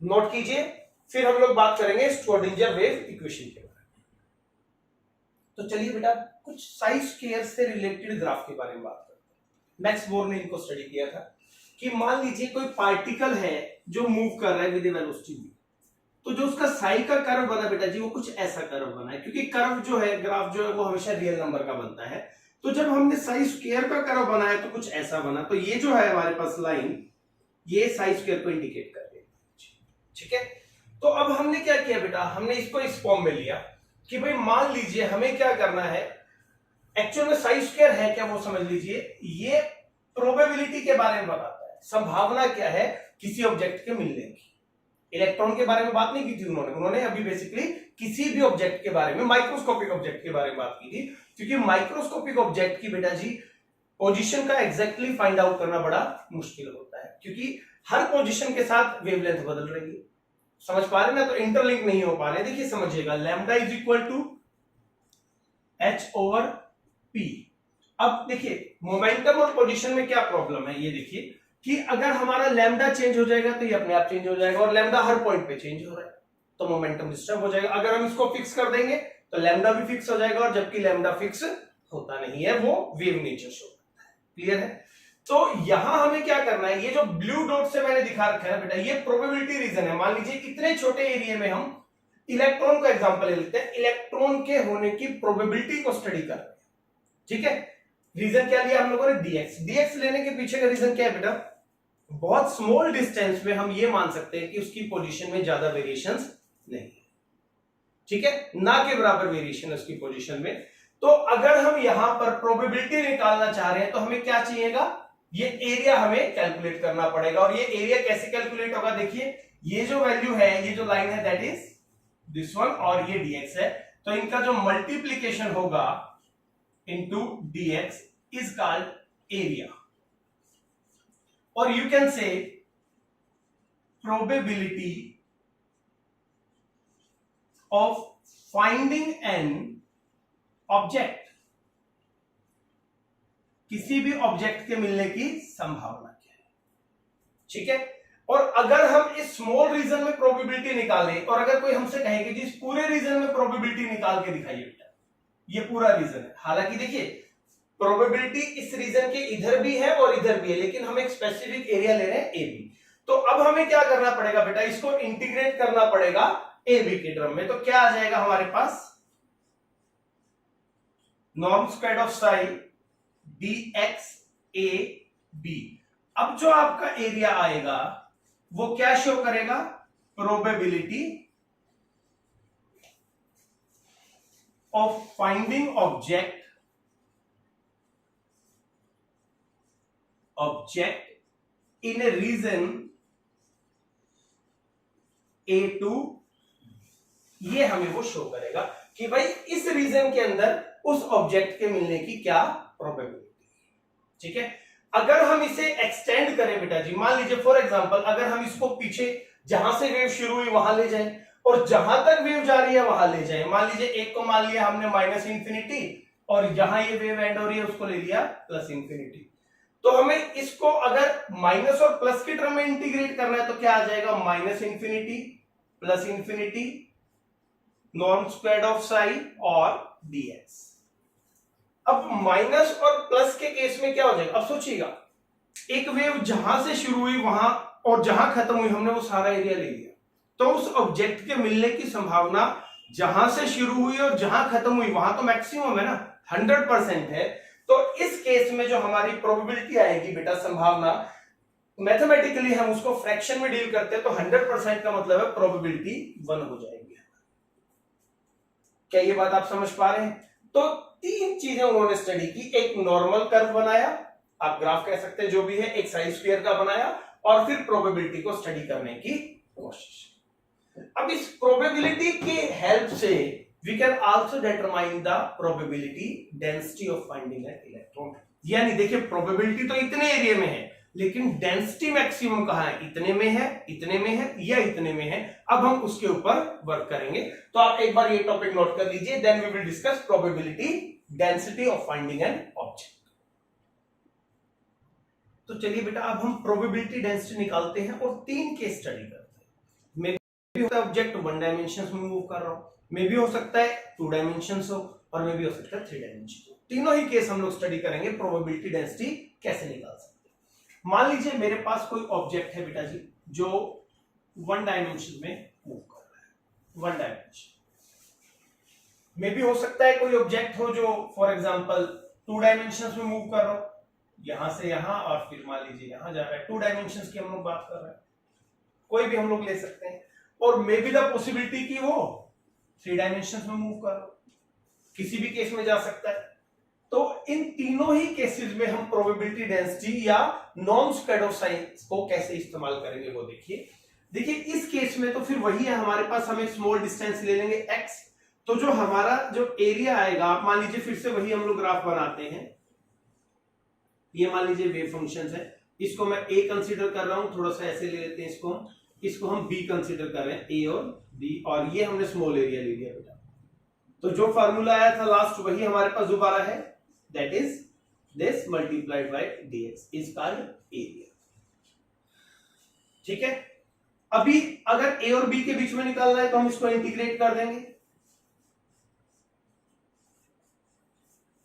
Speaker 1: नोट कीजिए, फिर हम लोग बात करेंगे श्रोडिंगर वेव इक्वेशन के बारे में। तो चलिए बेटा कुछ साई स्क्वायर से रिलेटेड ग्राफ के बारे में बात करते हैं। मैक्स बोर्न ने इनको स्टडी किया था कि मान लीजिए कोई पार्टिकल है जो मूव कर रहा है विद वेलोसिटी v, तो जो उसका साई का कर्व बना बेटा जी, वो कुछ ऐसा कर्व बना है, क्योंकि कर्व जो है, ग्राफ जो है, वो हमेशा रियल नंबर का बनता है। तो जब हमने साई स्क्वायर का कर्व बनाया तो कुछ ऐसा बना। तो ये जो है हमारे पास लाइन, ये साई स्क्वायर को इंडिकेट कर रही है, ठीक है। तो अब हमने क्या किया बेटा, हमने इसको इस फॉर्म में लिया कि भाई मान लीजिए हमें क्या करना है, एक्चुअल में साई स्क्वायर है क्या वो समझ लीजिए, ये प्रोबेबिलिटी के बारे में बताता है, संभावना क्या है किसी ऑब्जेक्ट के मिलने की। इलेक्ट्रॉन के बारे में बात नहीं की थी उन्होंने अभी बेसिकली किसी भी ऑब्जेक्ट के बारे में, माइक्रोस्कोपिक ऑब्जेक्ट के बारे में बात की थी, क्योंकि माइक्रोस्कोपिक ऑब्जेक्ट की बेटा जी पोजीशन का एग्जैक्टली फाइंड आउट करना बड़ा मुश्किल होता है, क्योंकि हर पोजीशन के साथ वेवलेंथ बदल रही है। समझ पा रहे ना, तो इंटरलिंक नहीं हो पा रहे। देखिए समझिएगा, lambda is equal to H over P. अब देखिए मोमेंटम और पोजीशन में क्या प्रॉब्लम है, ये देखिए कि अगर हमारा लैम्डा चेंज हो जाएगा तो ये अपने आप चेंज हो जाएगा, और लैम्डा हर पॉइंट पे चेंज हो रहा है तो मोमेंटम डिस्टर्ब हो जाएगा। अगर हम इसको फिक्स कर देंगे तो लैम्डा भी फिक्स हो जाएगा, और जबकि लैम्डा फिक्स होता नहीं है, वो वेव नेचर शो करता है। क्लियर है? तो यहां हमें क्या करना है, ये जो ब्लू डॉट से मैंने दिखा रखा है बेटा, ये प्रोबेबिलिटी रीजन है। मान लीजिए इतने छोटे एरिया में हम इलेक्ट्रॉन का एग्जांपल ले लेते हैं, इलेक्ट्रॉन के होने की प्रोबेबिलिटी को स्टडी कर रहे हैं, ठीक है। रीजन क्या लिया हम लोगों ने, dx। dx लेने के पीछे का रीजन क्या है बेटा, बहुत स्मॉल डिस्टेंस में हम ये मान सकते हैं कि उसकी पोजीशन में ज्यादा वेरिएशंस नहीं है, ठीक है, ना के बराबर वेरिएशन उसकी पोजीशन में। तो अगर हम यहां पर प्रोबेबिलिटी निकालना चाह रहे हैं तो हमें क्या चाहिएगा, ये एरिया हमें कैलकुलेट करना पड़ेगा। और ये एरिया कैसे कैलकुलेट होगा, देखिए ये जो वैल्यू है, ये जो लाइन है दैट इज दिस वन, और ये dx है, तो इनका जो मल्टीप्लीकेशन होगा into dx is called area. और you can say probability of finding an object, किसी भी ऑब्जेक्ट के मिलने की संभावना क्या है, ठीक है। और अगर हम इस स्मॉल रीजन में प्रोबेबिलिटी निकालें, और अगर कोई हमसे कहे कि जी इस पूरे रीजन में प्रोबेबिलिटी निकाल के दिखाइए बेटा, ये पूरा रीजन है, हालांकि देखिए प्रोबेबिलिटी इस रीजन के इधर भी है और इधर भी है, लेकिन हम एक स्पेसिफिक एरिया ले रहे हैं ए बी। तो अब हमें क्या करना पड़ेगा बेटा, इसको इंटीग्रेट करना पड़ेगा ए बी के टर्म में। तो क्या आ जाएगा हमारे पास, norm square of sine dx a b। अब जो आपका एरिया आएगा वो क्या शो करेगा, probability of finding object in a region A2, ये हमें वो शो करेगा कि भाई इस रीजन के अंदर उस ऑब्जेक्ट के मिलने की क्या प्रोबेबिलिटी, ठीक है। अगर हम इसे एक्सटेंड करें बेटा जी, मान लीजिए फॉर एग्जांपल अगर हम इसको पीछे जहां से वेव शुरू हुई वहां ले जाएं और जहां तक वेव जा रही है वहां ले जाएं, मान लीजिए एक को मान लिया हमने माइनस इंफिनिटी और जहां ये वेव एंड हो रही है उसको ले लिया प्लस इंफिनिटी। तो हमें इसको अगर माइनस और प्लस की टर्म में इंटीग्रेट करना है तो क्या आ जाएगा, minus infinity plus infinity norm square of sign और dx। अब माइनस और प्लस के केस में क्या हो जाएगा, अब सोचिएगा एक वेव जहां से शुरू हुई वहां और जहां खत्म हुई हमने वो सारा एरिया ले लिया, तो उस ऑब्जेक्ट के मिलने की संभावना जहां से शुरू हुई और जहां खत्म हुई वहां तो मैक्सिमम है ना, 100% है। तो इस केस में जो हमारी प्रोबेबिलिटी आएगी बेटा, संभावना, मैथमेटिकली हम उसको फ्रैक्शन में डील करते हैं तो 100% का मतलब है प्रोबेबिलिटी 1 हो जाएगी। क्या ये बात आप समझ पा रहे हैं? तो 3 चीजें उन्होंने स्टडी की, एक नॉर्मल कर्व बनाया, आप ग्राफ कह सकते हैं जो भी है, एक साइड स्क्वायर का बनाया और फिर प्रोबेबिलिटी को स्टडी करने की कोशिश। अब इस प्रोबेबिलिटी के हेल्प से we can also determine the probability density of finding an electron. यानी देखिए प्रोबेबिलिटी तो इतने एरिया में है लेकिन डेंसिटी मैक्सिमम कहां है, इतने में है, इतने में है या इतने में है। अब हम उसके ऊपर वर्क करेंगे। तो आप एक बार ये टॉपिक नोट कर लीजिए, then we will discuss probability density of finding an object. तो चलिए बेटा अब हम प्रोबेबिलिटी डेंसिटी निकालते हैं और 3 केस स्टडी करते हैं। मे भी होता है ऑब्जेक्ट 1 डायमेंशन में मूव कर रहा हो, मे भी हो सकता है 2 डायमेंशन हो और मे भी हो सकता है 3 डायमेंशन हो। तीनों ही केस हम लोग स्टडी करेंगे प्रोबेबिलिटी डेंसिटी कैसे निकाल सकते हैं। मान लीजिए मेरे पास कोई ऑब्जेक्ट है बेटा जी जो 1 डायमेंशन में मूव कर रहा है, 1 डायमेंशन में भी हो सकता है कोई ऑब्जेक्ट हो जो फॉर एग्जांपल 2 डायमेंशंस में मूव कर रहा हो, यहां से यहां और फिर मान लीजिए यहां जा रहा है। 2 डायमेंशंस की हम लोग बात कर रहे हैं, कोई भी हम लोग ले सकते हैं। और मे बी द पॉसिबिलिटी कि वो 3 डायमेंशंस में मूव कर रहा हो, किसी भी केस में जा सकता है। तो इन तीनों ही केसेस में हम प्रोबेबिलिटी डेंसिटी या नॉर्म स्क्वायर ऑफ साइन को कैसे इस्तेमाल करेंगे वो देखिए। देखिए इस केस में तो फिर वही है, हमारे पास हम एक स्मॉल डिस्टेंस ले लेंगे x, तो जो हमारा जो एरिया आएगा, आप मान लीजिए फिर से वही हम लोग ग्राफ बनाते हैं। ये मान लीजिए वेव फंक्शन है, इसको मैं a कंसीडर कर रहा हूं, थोड़ा सा ऐसे ले लेते हैं इसको हम b कंसीडर कर रहे हैं, a और b, और ये हमने स्मॉल एरिया ले लिया बेटा। तो जो फार्मूला आया था लास्ट वही हमारे पास दोबारा है, that is this multiplied by dx is called area। ठीक है, अभी अगर a और b के बीच में निकालना है तो हम इसको इंटीग्रेट कर देंगे,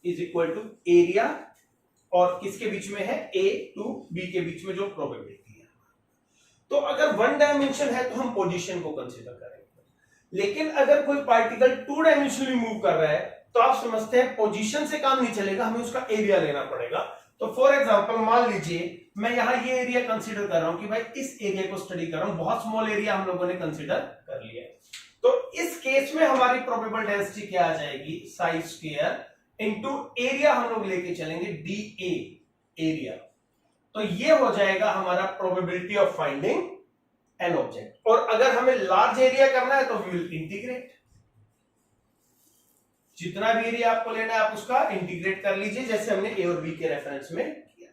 Speaker 1: इज इक्वल टू एरिया और किसके बीच में है, a टू b के बीच में जो प्रोबेबिलिटी है। तो अगर 1 डायमेंशन है तो हम पोजीशन को कंसीडर करेंगे, लेकिन अगर कोई पार्टिकल 2 डायमेंशनली मूव कर रहा है तो आप समझते हैं पोजीशन से काम नहीं चलेगा, हमें उसका एरिया लेना पड़ेगा। तो फॉर एग्जांपल मान लीजिए मैं यहां ये एरिया कंसीडर कर रहा हूं कि भाई इस एरिया को स्टडी कर रहा हूं, बहुत स्मॉल एरिया हम लोगों ने कंसीडर कर लिया है। तो इस केस में हमारी प्रोबेबल डेंसिटी क्या आ जाएगी, साइज स्क्वायर इनटू एरिया हम लोग लेके चलेंगे DA एरिया। तो ये हो जाएगा हमारा probability of finding an object. और अगर हमें लार्ज एरिया करना है तो वी विल इंटीग्रेट, जितना भी एरिया आपको लेना है आप उसका इंटीग्रेट कर लीजिए, जैसे हमने ए और बी के रेफरेंस में किया।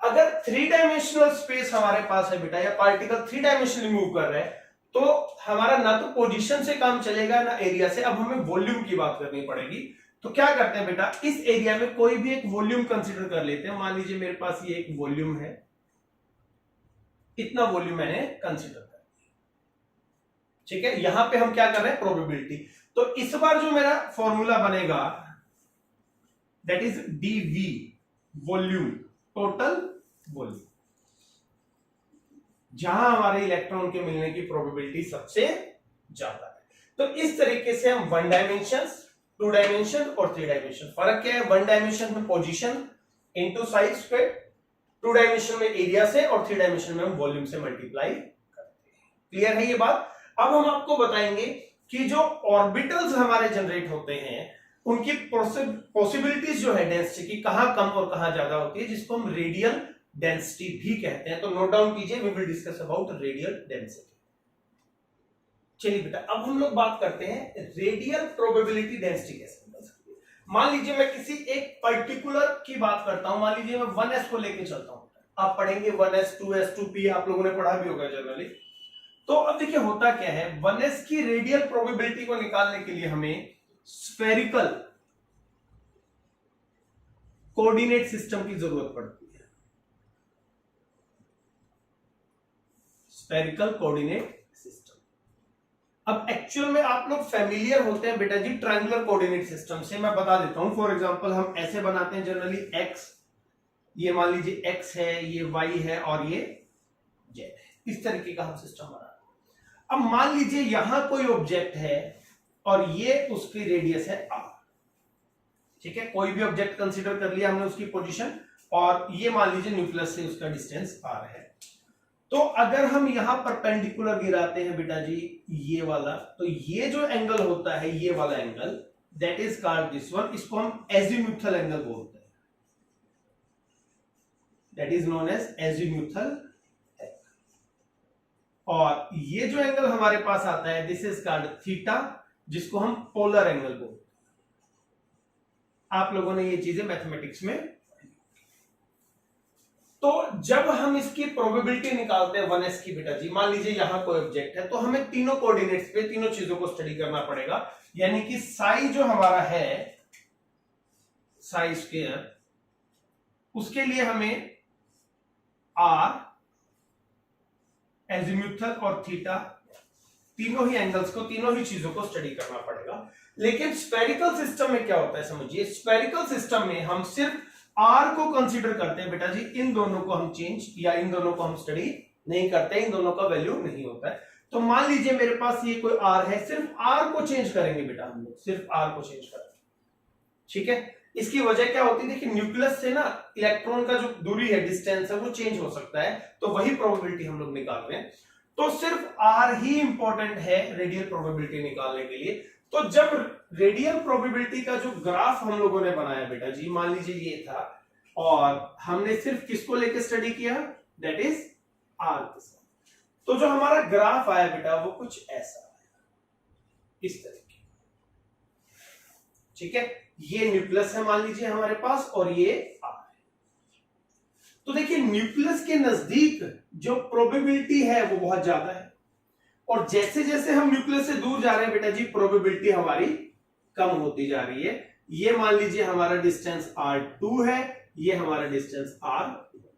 Speaker 1: अगर 3 डायमेंशनल स्पेस हमारे पास है बेटा, या पार्टिकल 3 डायमेंशनली मूव कर रहे हैं, तो हमारा ना तो पोजीशन से काम चलेगा ना एरिया से। अब हमें वॉल्यूम की बात करनी पड़ेगी। तो क्या करते हैं बेटा, इस एरिया में कोई भी एक वॉल्यूम कंसीडर कर लेते हैं। मान लीजिए मेरे पास ये एक वॉल्यूम है, इतना वॉल्यूम मैंने कंसीडर कर लिया, ठीक है। यहां पे हम क्या कर रहे हैं, प्रोबेबिलिटी। तो इस बार जो मेरा फॉर्मूला बनेगा that is DV volume, total volume, जहां हमारे इलेक्ट्रॉन के मिलने की प्रोबेबिलिटी सबसे ज्यादा है। तो इस तरीके से हम 1 डायमेंशन, 2 डायमेंशन और 3 डायमेंशन, फर्क क्या है, 1 डायमेंशन में position into size square, 2 dimension में एरिया से, और 3 डायमेंशन में हम वॉल्यूम से मल्टीप्लाई करते हैं। क्लियर है ये बात। अब हम आपको बताएंगे कि जो ऑर्बिटल्स हमारे जनरेट होते हैं उनकी पॉसिबिलिटीज जो है डेंसिटी की, कहां कम और कहां ज्यादा होती है, जिसको हम रेडियल डेंसिटी भी कहते हैं। तो नोट डाउन कीजिए, we will discuss about radial density. चलिए बेटा, अब हम लोग बात करते हैं रेडियल प्रोबेबिलिटी डेंसिटी कैसे निकल सकती है। मान लीजिए मैं किसी एक पर्टिकुलर की बात करता हूं, मान लीजिए मैं 1s को लेके चलता हूं। आप पढ़ेंगे 1s 2s 2p, आप लोगों ने पढ़ा भी होगा जनरली। तो अब देखिए होता क्या है, 1s की रेडियल प्रोबेबिलिटी को निकालने के लिए हमें स्फेरिकल कोऑर्डिनेट सिस्टम की जरूरत पड़ती है। Spherical coordinate system. अब एक्चुअल में आप लोग फेमिलियर होते हैं बेटा जी ट्रायंगुलर कोऑर्डिनेट सिस्टम से। मैं बता देता हूं, फॉर एग्जांपल हम ऐसे बनाते हैं जनरली, x, ये मान लीजिए x है, ये y है और ये z है। इस तरीके का हम सिस्टम बनाते हैं। अब मान लीजिए यहां कोई ऑब्जेक्ट है और ये उसकी रेडियस है r, ठीक है। कोई भी ऑब्जेक्ट कंसीडर कर लिया हमने, उसकी पोजीशन, और ये मान लीजिए न्यूक्लियस से उसका डिस्टेंस r है। तो अगर हम यहां परपेंडिकुलर गिराते हैं बेटा जी ये वाला, तो ये जो एंगल होता है, ये वाला angle, that is called this one, इसको हम एजीम्यूथल एंगल बोलते हैं। That is known as azimuthal angle. और ये जो एंगल हमारे पास आता है, दिस इज कॉल्ड थीटा, जिसको हम पोलर एंगल बोलते हैं। आप लोगों ने ये चीजें मैथमेटिक्स में। तो जब हम इसकी प्रोबेबिलिटी निकालते हैं 1s की बेटा जी, मान लीजिए यहां कोई ऑब्जेक्ट है, तो हमें तीनों कोऑर्डिनेट्स पे तीनों चीजों को स्टडी करना पड़ेगा। यानी कि साइज जो हमारा है, साइज स्क्वायर, उसके लिए हमें r, एजीम्यूथल और थीटा, तीनों ही एंगल्स को, तीनों ही चीजों को स्टडी करना पड़ेगा। लेकिन स्फेरिकल सिस्टम में क्या होता है समझिए, स्फेरिकल सिस्टम में हम सिर्फ r को कंसीडर करते हैं बेटा जी, इन दोनों को हम चेंज या इन दोनों को हम स्टडी नहीं करते, इन दोनों का वैल्यू नहीं होता है। तो मान लीजिए मेरे पास ये कोई r है, सिर्फ r को चेंज करेंगे बेटा हम लोग, सिर्फ r को चेंज करेंगे, ठीक है। इसकी वजह क्या होती है, देखिए न्यूक्लियस से ना इलेक्ट्रॉन का जो दूरी है, डिस्टेंस है, वो चेंज हो सकता है। तो वही प्रोबेबिलिटी हम लोग निकाल रहे हैं। तो सिर्फ r ही इंपॉर्टेंट है रेडियल प्रोबेबिलिटी निकालने के लिए। तो जब रेडियल प्रोबेबिलिटी का जो ग्राफ हम लोगों ने बनाया बेटा जी, मान लीजिए ये था, और हमने सिर्फ किसको लेकर स्टडी किया, दैट इज r के साथ। तो जो हमारा ग्राफ आया बेटा वो कुछ ऐसा आया, इस तरीके, ठीक है। ये न्यूक्लियस है मान लीजिए हमारे पास, और ये r है। तो देखिए न्यूक्लियस के नजदीक जो प्रोबेबिलिटी है वो बहुत ज्यादा है, और जैसे जैसे हम न्यूक्लियस से दूर जा रहे हैं बेटा जी, प्रोबेबिलिटी हमारी कम होती जा रही है। ये मान लीजिए हमारा डिस्टेंस r2 है, ये हमारा डिस्टेंस r1 है।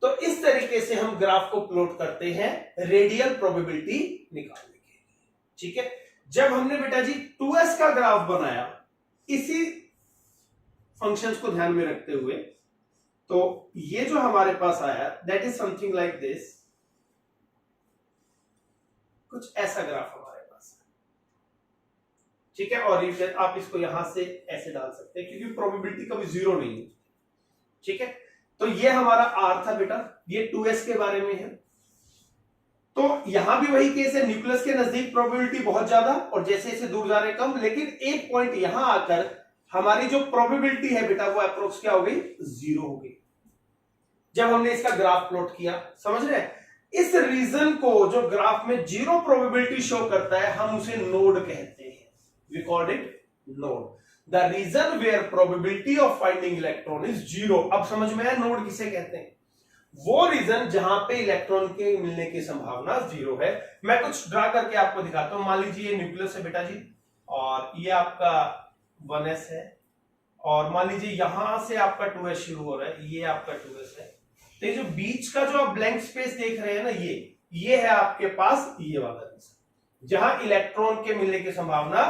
Speaker 1: तो इस तरीके से हम ग्राफ को प्लॉट करते हैं रेडियल प्रोबेबिलिटी निकालने के लिए, ठीक है। जब हमने बेटा जी 2s का ग्राफ बनाया, इसी फंक्शंस को ध्यान में रखते हुए, तो ये जो हमारे पास आया that is something like this, कुछ ऐसा ग्राफ हमारे पास है, ठीक है, और आप इसको यहां से ऐसे डाल सकते हैं क्योंकि प्रोबेबिलिटी कभी जीरो नहीं है। ठीक है, तो ये हमारा आर था बेटा, ये 2s के बारे में है। तो यहां भी वही केस है, न्यूक्लियस के नजदीक प्रोबेबिलिटी बहुत ज्यादा और जैसे जैसे दूर जा रहे कम, लेकिन एक पॉइंट यहां आकर हमारी जो प्रोबेबिलिटी है बेटा वो अप्रोक्स क्या हो गई, जीरो हो गई जब हमने इसका ग्राफ प्लॉट किया। समझ रहे हैं? इस रीजन को जो ग्राफ में जीरो प्रोबेबिलिटी शो करता है हम उसे नोड कहते हैं, we called it node. The region where probability of finding electron is zero. अब समझ में आया नोड किसे कहते हैं? वो रीजन जहां पे इलेक्ट्रॉन के मिलने की संभावना जीरो है। मैं कुछ ड्रा करके आपको दिखाता हूं। मान लीजिए ये न्यूक्लियस है बेटा जी, और ये आपका 1s है, और मान लीजिए यहां से आपका 2s शुरू हो रहा है, ये आपका 2s है। तो ये जो बीच का जो आप ब्लैंक स्पेस देख रहे हैं ना, ये है आपके पास ये वाला रीजन जहां इलेक्ट्रॉन के मिलने की संभावना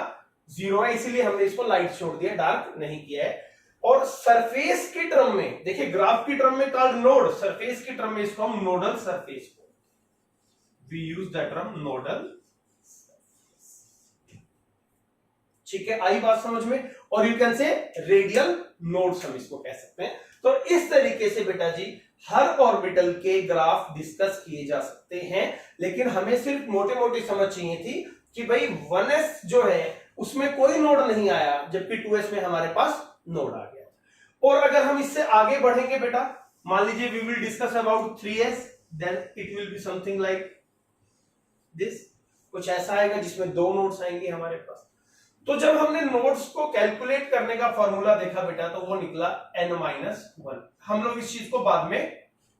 Speaker 1: जीरो है, इसीलिए हमने इसको लाइट छोड़ दिया, डार्क नहीं किया है। और सरफेस के टर्म में देखिए, ग्राफ की टर्म में कॉल्ड नोड, सरफेस की टर्म में इसको हम नोडल सरफेस को, we use the term nodal. ठीक है, आई बात समझ में? और you can say radial nodes हम इसको कह सकते हैं। तो इस तरीके से बेटा जी हर ऑर्बिटल के ग्राफ डिस्कस किए जा सकते हैं, लेकिन हमें सिर्फ मोटे मोटी समझ चाहिए थी कि भाई 1s जो है उसमें कोई नोड नहीं आया, जबकि 2s में हमारे पास नोड आ गया। और अगर हम इससे आगे बढ़ेंगे बेटा, मान लीजिए we will discuss about 3s, then it will be something like this, कुछ ऐसा आएगा जिसमें दो नोड्स आएंगे हमारे पास। तो जब हमने नोड्स को कैलकुलेट करने का फॉर्मूला देखा बेटा, तो वो निकला n-1। हम लोग इस चीज को बाद में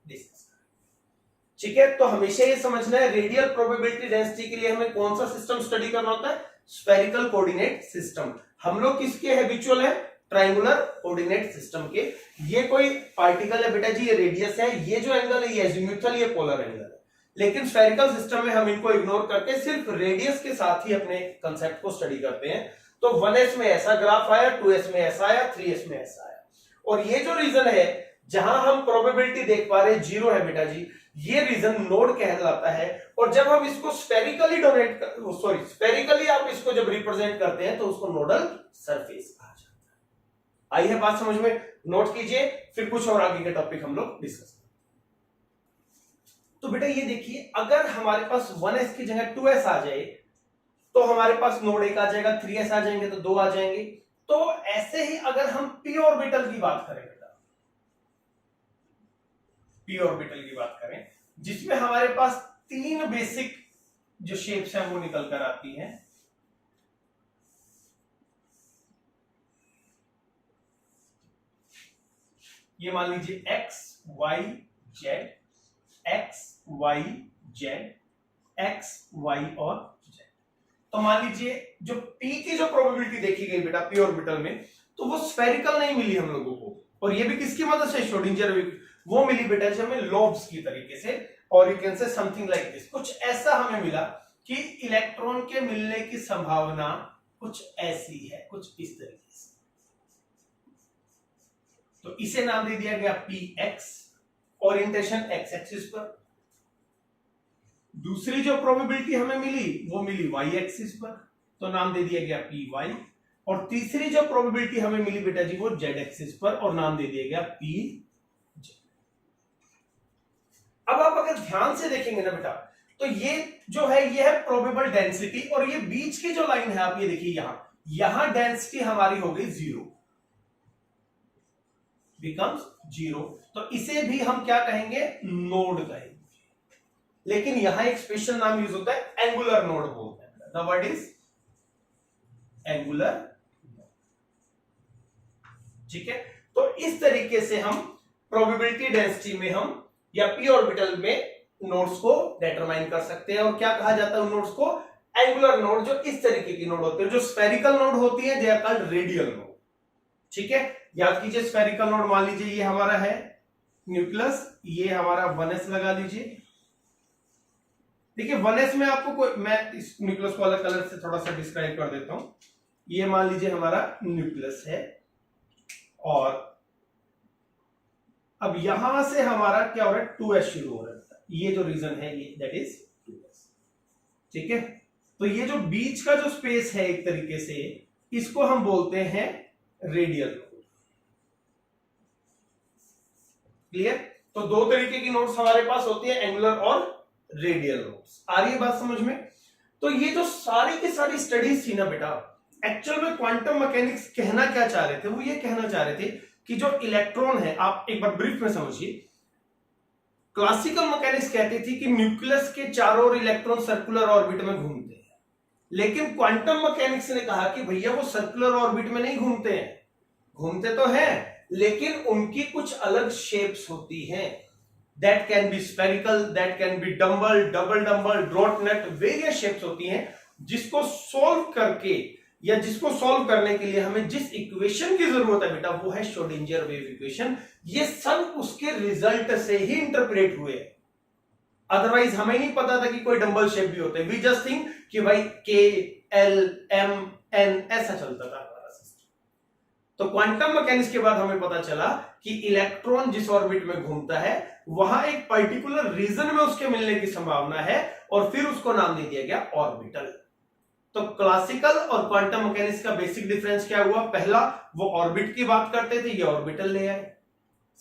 Speaker 1: डिस्कस करेंगे। ठीक है, तो हमेशा ये समझना है रेडियल प्रोबेबिलिटी डेंसिटी के लिए हमें कौन सा सिस्टम स्टडी करना होता है, स्फेरिकल कोऑर्डिनेट सिस्टम। हम लोग किसके हैबिचुअल है, ट्रायंगुलर कोऑर्डिनेट सिस्टम के। ये कोई पार्टिकल है बेटा जी, ये रेडियस है, ये जो एंगल है ये अजीमुथल, ये पोलर एंगल है। लेकिन स्फेरिकल सिस्टम में हम इनको इग्नोर करके सिर्फ रेडियस के साथ ही अपने कंसेप्ट को स्टडी करते हैं। तो 1s में ऐसा ग्राफ आया, 2s में ऐसा आया, 3s में ऐसा आया। और ये जो रीजन है जहां हम प्रोबेबिलिटी देख पा रहे हैं जीरो है बेटा जी, ये रीजन नोड कहलाता है। और जब हम इसको स्फेरिकली स्फेरिकली आप इसको जब रिप्रेजेंट करते हैं तो उसको नोडल सरफेस कहा जाता है। आई है बात समझ में? नोट कीजिए, फिर कुछ और आगे के टॉपिक हम लोग डिस्कस। तो बेटा ये देखिए, अगर हमारे पास 1s की जगह 2s आ जाए तो हमारे पास नोड 1 आ जाएगा, 3s आ जाएंगे तो 2 आ जाएंगे। तो ऐसे ही अगर हम p ऑर्बिटल की बात करें बेटा, p ऑर्बिटल की बात करें जिसमें हमारे पास 3 बेसिक जो शेप्स हैं वो निकल कर आती हैं। ये मान लीजिए x y z, x y z, x y और z। तो मान लीजिए जो p की जो प्रोबेबिलिटी देखी गई बेटा p ऑर्बिटल में, तो वो स्फेरिकल नहीं मिली हम लोगों को, और ये भी किसकी मदद से, श्रोडिंगर, वो मिली बेटा जी हमें लोब्स की तरीके से। और यू कैन से समथिंग लाइक दिस, कुछ ऐसा हमें मिला कि इलेक्ट्रॉन के मिलने की संभावना कुछ ऐसी है, कुछ इस तरीके से। तो इसे नाम दे दिया गया px, ओरिएंटेशन x एक्सिस पर। दूसरी जो प्रोबेबिलिटी हमें मिली वो मिली y एक्सिस पर, तो नाम दे दिया गया py। और तीसरी जो प्रोबेबिलिटी हमें मिली बेटा जी वो z एक्सिस पर, और नाम दे दिया गया pz। अब आप अगर ध्यान से देखेंगे ना बेटा, तो ये जो है ये है प्रोबेबल डेंसिटी, और ये बीच की जो लाइन है आप ये देखिए, यहां डेंसिटी हमारी हो गई 0, बिकम्स 0। तो इसे भी हम क्या कहेंगे, नोड कहेंगे। लेकिन यहां एक स्पेशल नाम यूज होता है, एंगुलर नोड बोलते हैं। The word is angular. ठीक है, तो इस तरीके से हम प्रोबेबिलिटी डेंसिटी में हम या p ऑर्बिटल में नोड्स को डिटरमाइन कर सकते हैं। और क्या कहा जाता है उन नोड्स को, एंगुलर नोड। जो इस तरीके की नोड होते हैं, जो स्फेरिकल नोड होती है, they are called radial node. ठीक है, याद कीजिए स्फेरिकल नोड, मान लीजिए ये हमारा है न्यूक्लियस, ये हमारा 1s लगा लीजिए। देखिए 1s में आपको कोई, मैं इस न्यूक्लियस को अलग कलर से थोड़ा सा डिस्क्राइब कर देता हूं। ये मान लीजिए हमारा न्यूक्लियस है, और अब यहां से हमारा क्या हो रहा है, 2s शुरू हो रहा है। ये जो रीजन है ये दैट इज 2s। ठीक है, तो ये जो बीच का जो स्पेस है एक तरीके से इसको हम बोलते हैं रेडियल नोड। क्लियर? तो दो तरीके की नोड्स हमारे पास होती है, एंगुलर और रेडियल नोड्स। आ रही है बात समझ में? तो ये जो सारी की सारी स्टडीज थी ना बेटा, एक्चुअल में क्वांटम मैकेनिक्स कहना क्या चाह रहे थे? वो ये कहना चाह रहे थे कि जो इलेक्ट्रॉन है, आप एक बार ब्रीफ में समझिए। क्लासिकल मैकेनिक्स कहती थी कि न्यूक्लियस के चारों ओर इलेक्ट्रॉन सर्कुलर ऑर्बिट में घूमते हैं, लेकिन क्वांटम मैकेनिक्स ने कहा कि भैया वो सर्कुलर ऑर्बिट में नहीं घूमते हैं, घूमते तो हैं लेकिन उनकी कुछ अलग शेप्स होती हैं। That can be spherical, that can be dumbbell, double dumbbell, doughnut, various shapes होती हैं जिसको सॉल्व करके या जिसको सॉल्व करने के लिए हमें जिस इक्वेशन की जरूरत है बेटा वो है श्रोडिंगर वेव इक्वेशन। ये सब उसके रिजल्ट से ही इंटरप्रेट हुए, अदरवाइज हमें नहीं पता था कि कोई डंबल शेप भी होते हैं। वी जस्ट थिंक कि भाई के एल एम एन ऐसा चलता था हमारा सिस्टम। तो क्वांटम मैकेनिक्स के बाद हमें पता चला कि इलेक्ट्रॉन जिस ऑर्बिट में घूमता है वहां एक पर्टिकुलर रीजन में उसके मिलने की संभावना है और फिर उसको नाम दे दिया गया ऑर्बिटल। तो क्लासिकल और क्वांटम मैकेनिक्स का बेसिक डिफरेंस क्या हुआ? पहला, वो ऑर्बिट की बात करते थे, ये ऑर्बिटल ले आए।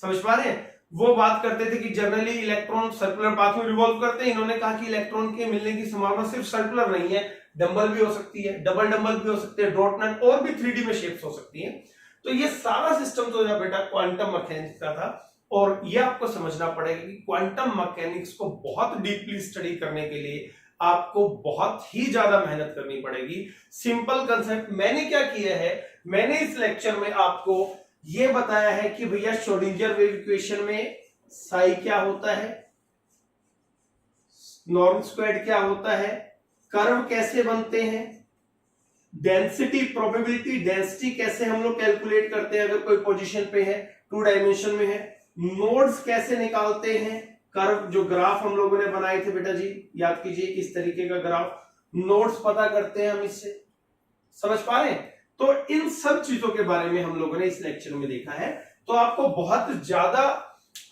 Speaker 1: समझ पा रहे हैं? वो बात करते थे कि जनरली इलेक्ट्रॉन सर्कुलर पाथ में रिवॉल्व करते हैं, इन्होंने कहा कि इलेक्ट्रॉन के मिलने की संभावना सिर्फ सर्कुलर नहीं है, डंबल भी हो सकती है, डबल डंबल भी हो सकते हैं, ड्रॉट नट और भी 3D में शेप्स हो सकती हैं। तो ये सारा सिस्टम तो बेटा क्वांटम मैकेनिक्स का था, और ये आपको समझना पड़ेगा कि क्वांटम मैकेनिक्स को बहुत डीपली स्टडी करने के लिए आपको बहुत ही ज्यादा मेहनत करनी पड़ेगी। सिंपल कंसेप्ट मैंने क्या किया है, मैंने इस लेक्चर में आपको ये बताया है कि भैया श्रोडिंगर वेव इक्वेशन में साई क्या होता है, नॉर्म स्क्वायर्ड क्या होता है, कर्व कैसे बनते हैं, डेंसिटी प्रोबेबिलिटी डेंसिटी कैसे हम लोग कैलकुलेट करते हैं अगर कोई पोजीशन पे है, 2 डायमेंशन में है, नोड्स कैसे निकालते हैं, कर्व जो ग्राफ हम लोगों ने बनाए थे बेटा जी याद कीजिए, इस तरीके का ग्राफ, नोड्स पता करते हैं हम इससे। समझ पा रहे हैं? तो इन सब चीजों के बारे में हम लोगों ने इस लेक्चर में देखा है। तो आपको बहुत ज्यादा,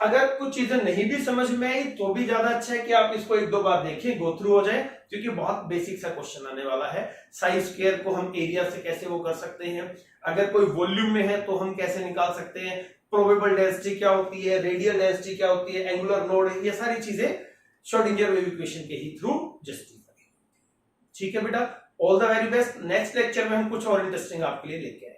Speaker 1: अगर कुछ चीजें नहीं भी समझ में आई तो भी ज्यादा अच्छा है कि आप इसको 1-2 बार देखें, गो थ्रू हो जाए, क्योंकि बहुत बेसिक सा क्वेश्चन आने वाला है। साई स्क्वायर को हम एरिया से कैसे वो कर सकते हैं, अगर कोई वॉल्यूम में है तो हम कैसे निकाल सकते हैं, प्रोबेबल डेंसिटी क्या होती है, रेडियल डेंसिटी क्या होती है, एंगुलर नोड, ये सारी चीजें श्रोडिंगर वेव इक्वेशन के ही थ्रू जस्टिफाई। ठीक है बेटा, all the very best. Next lecture में हम कुछ और इंटरेस्टिंग आपके लिए लेके आएंगे।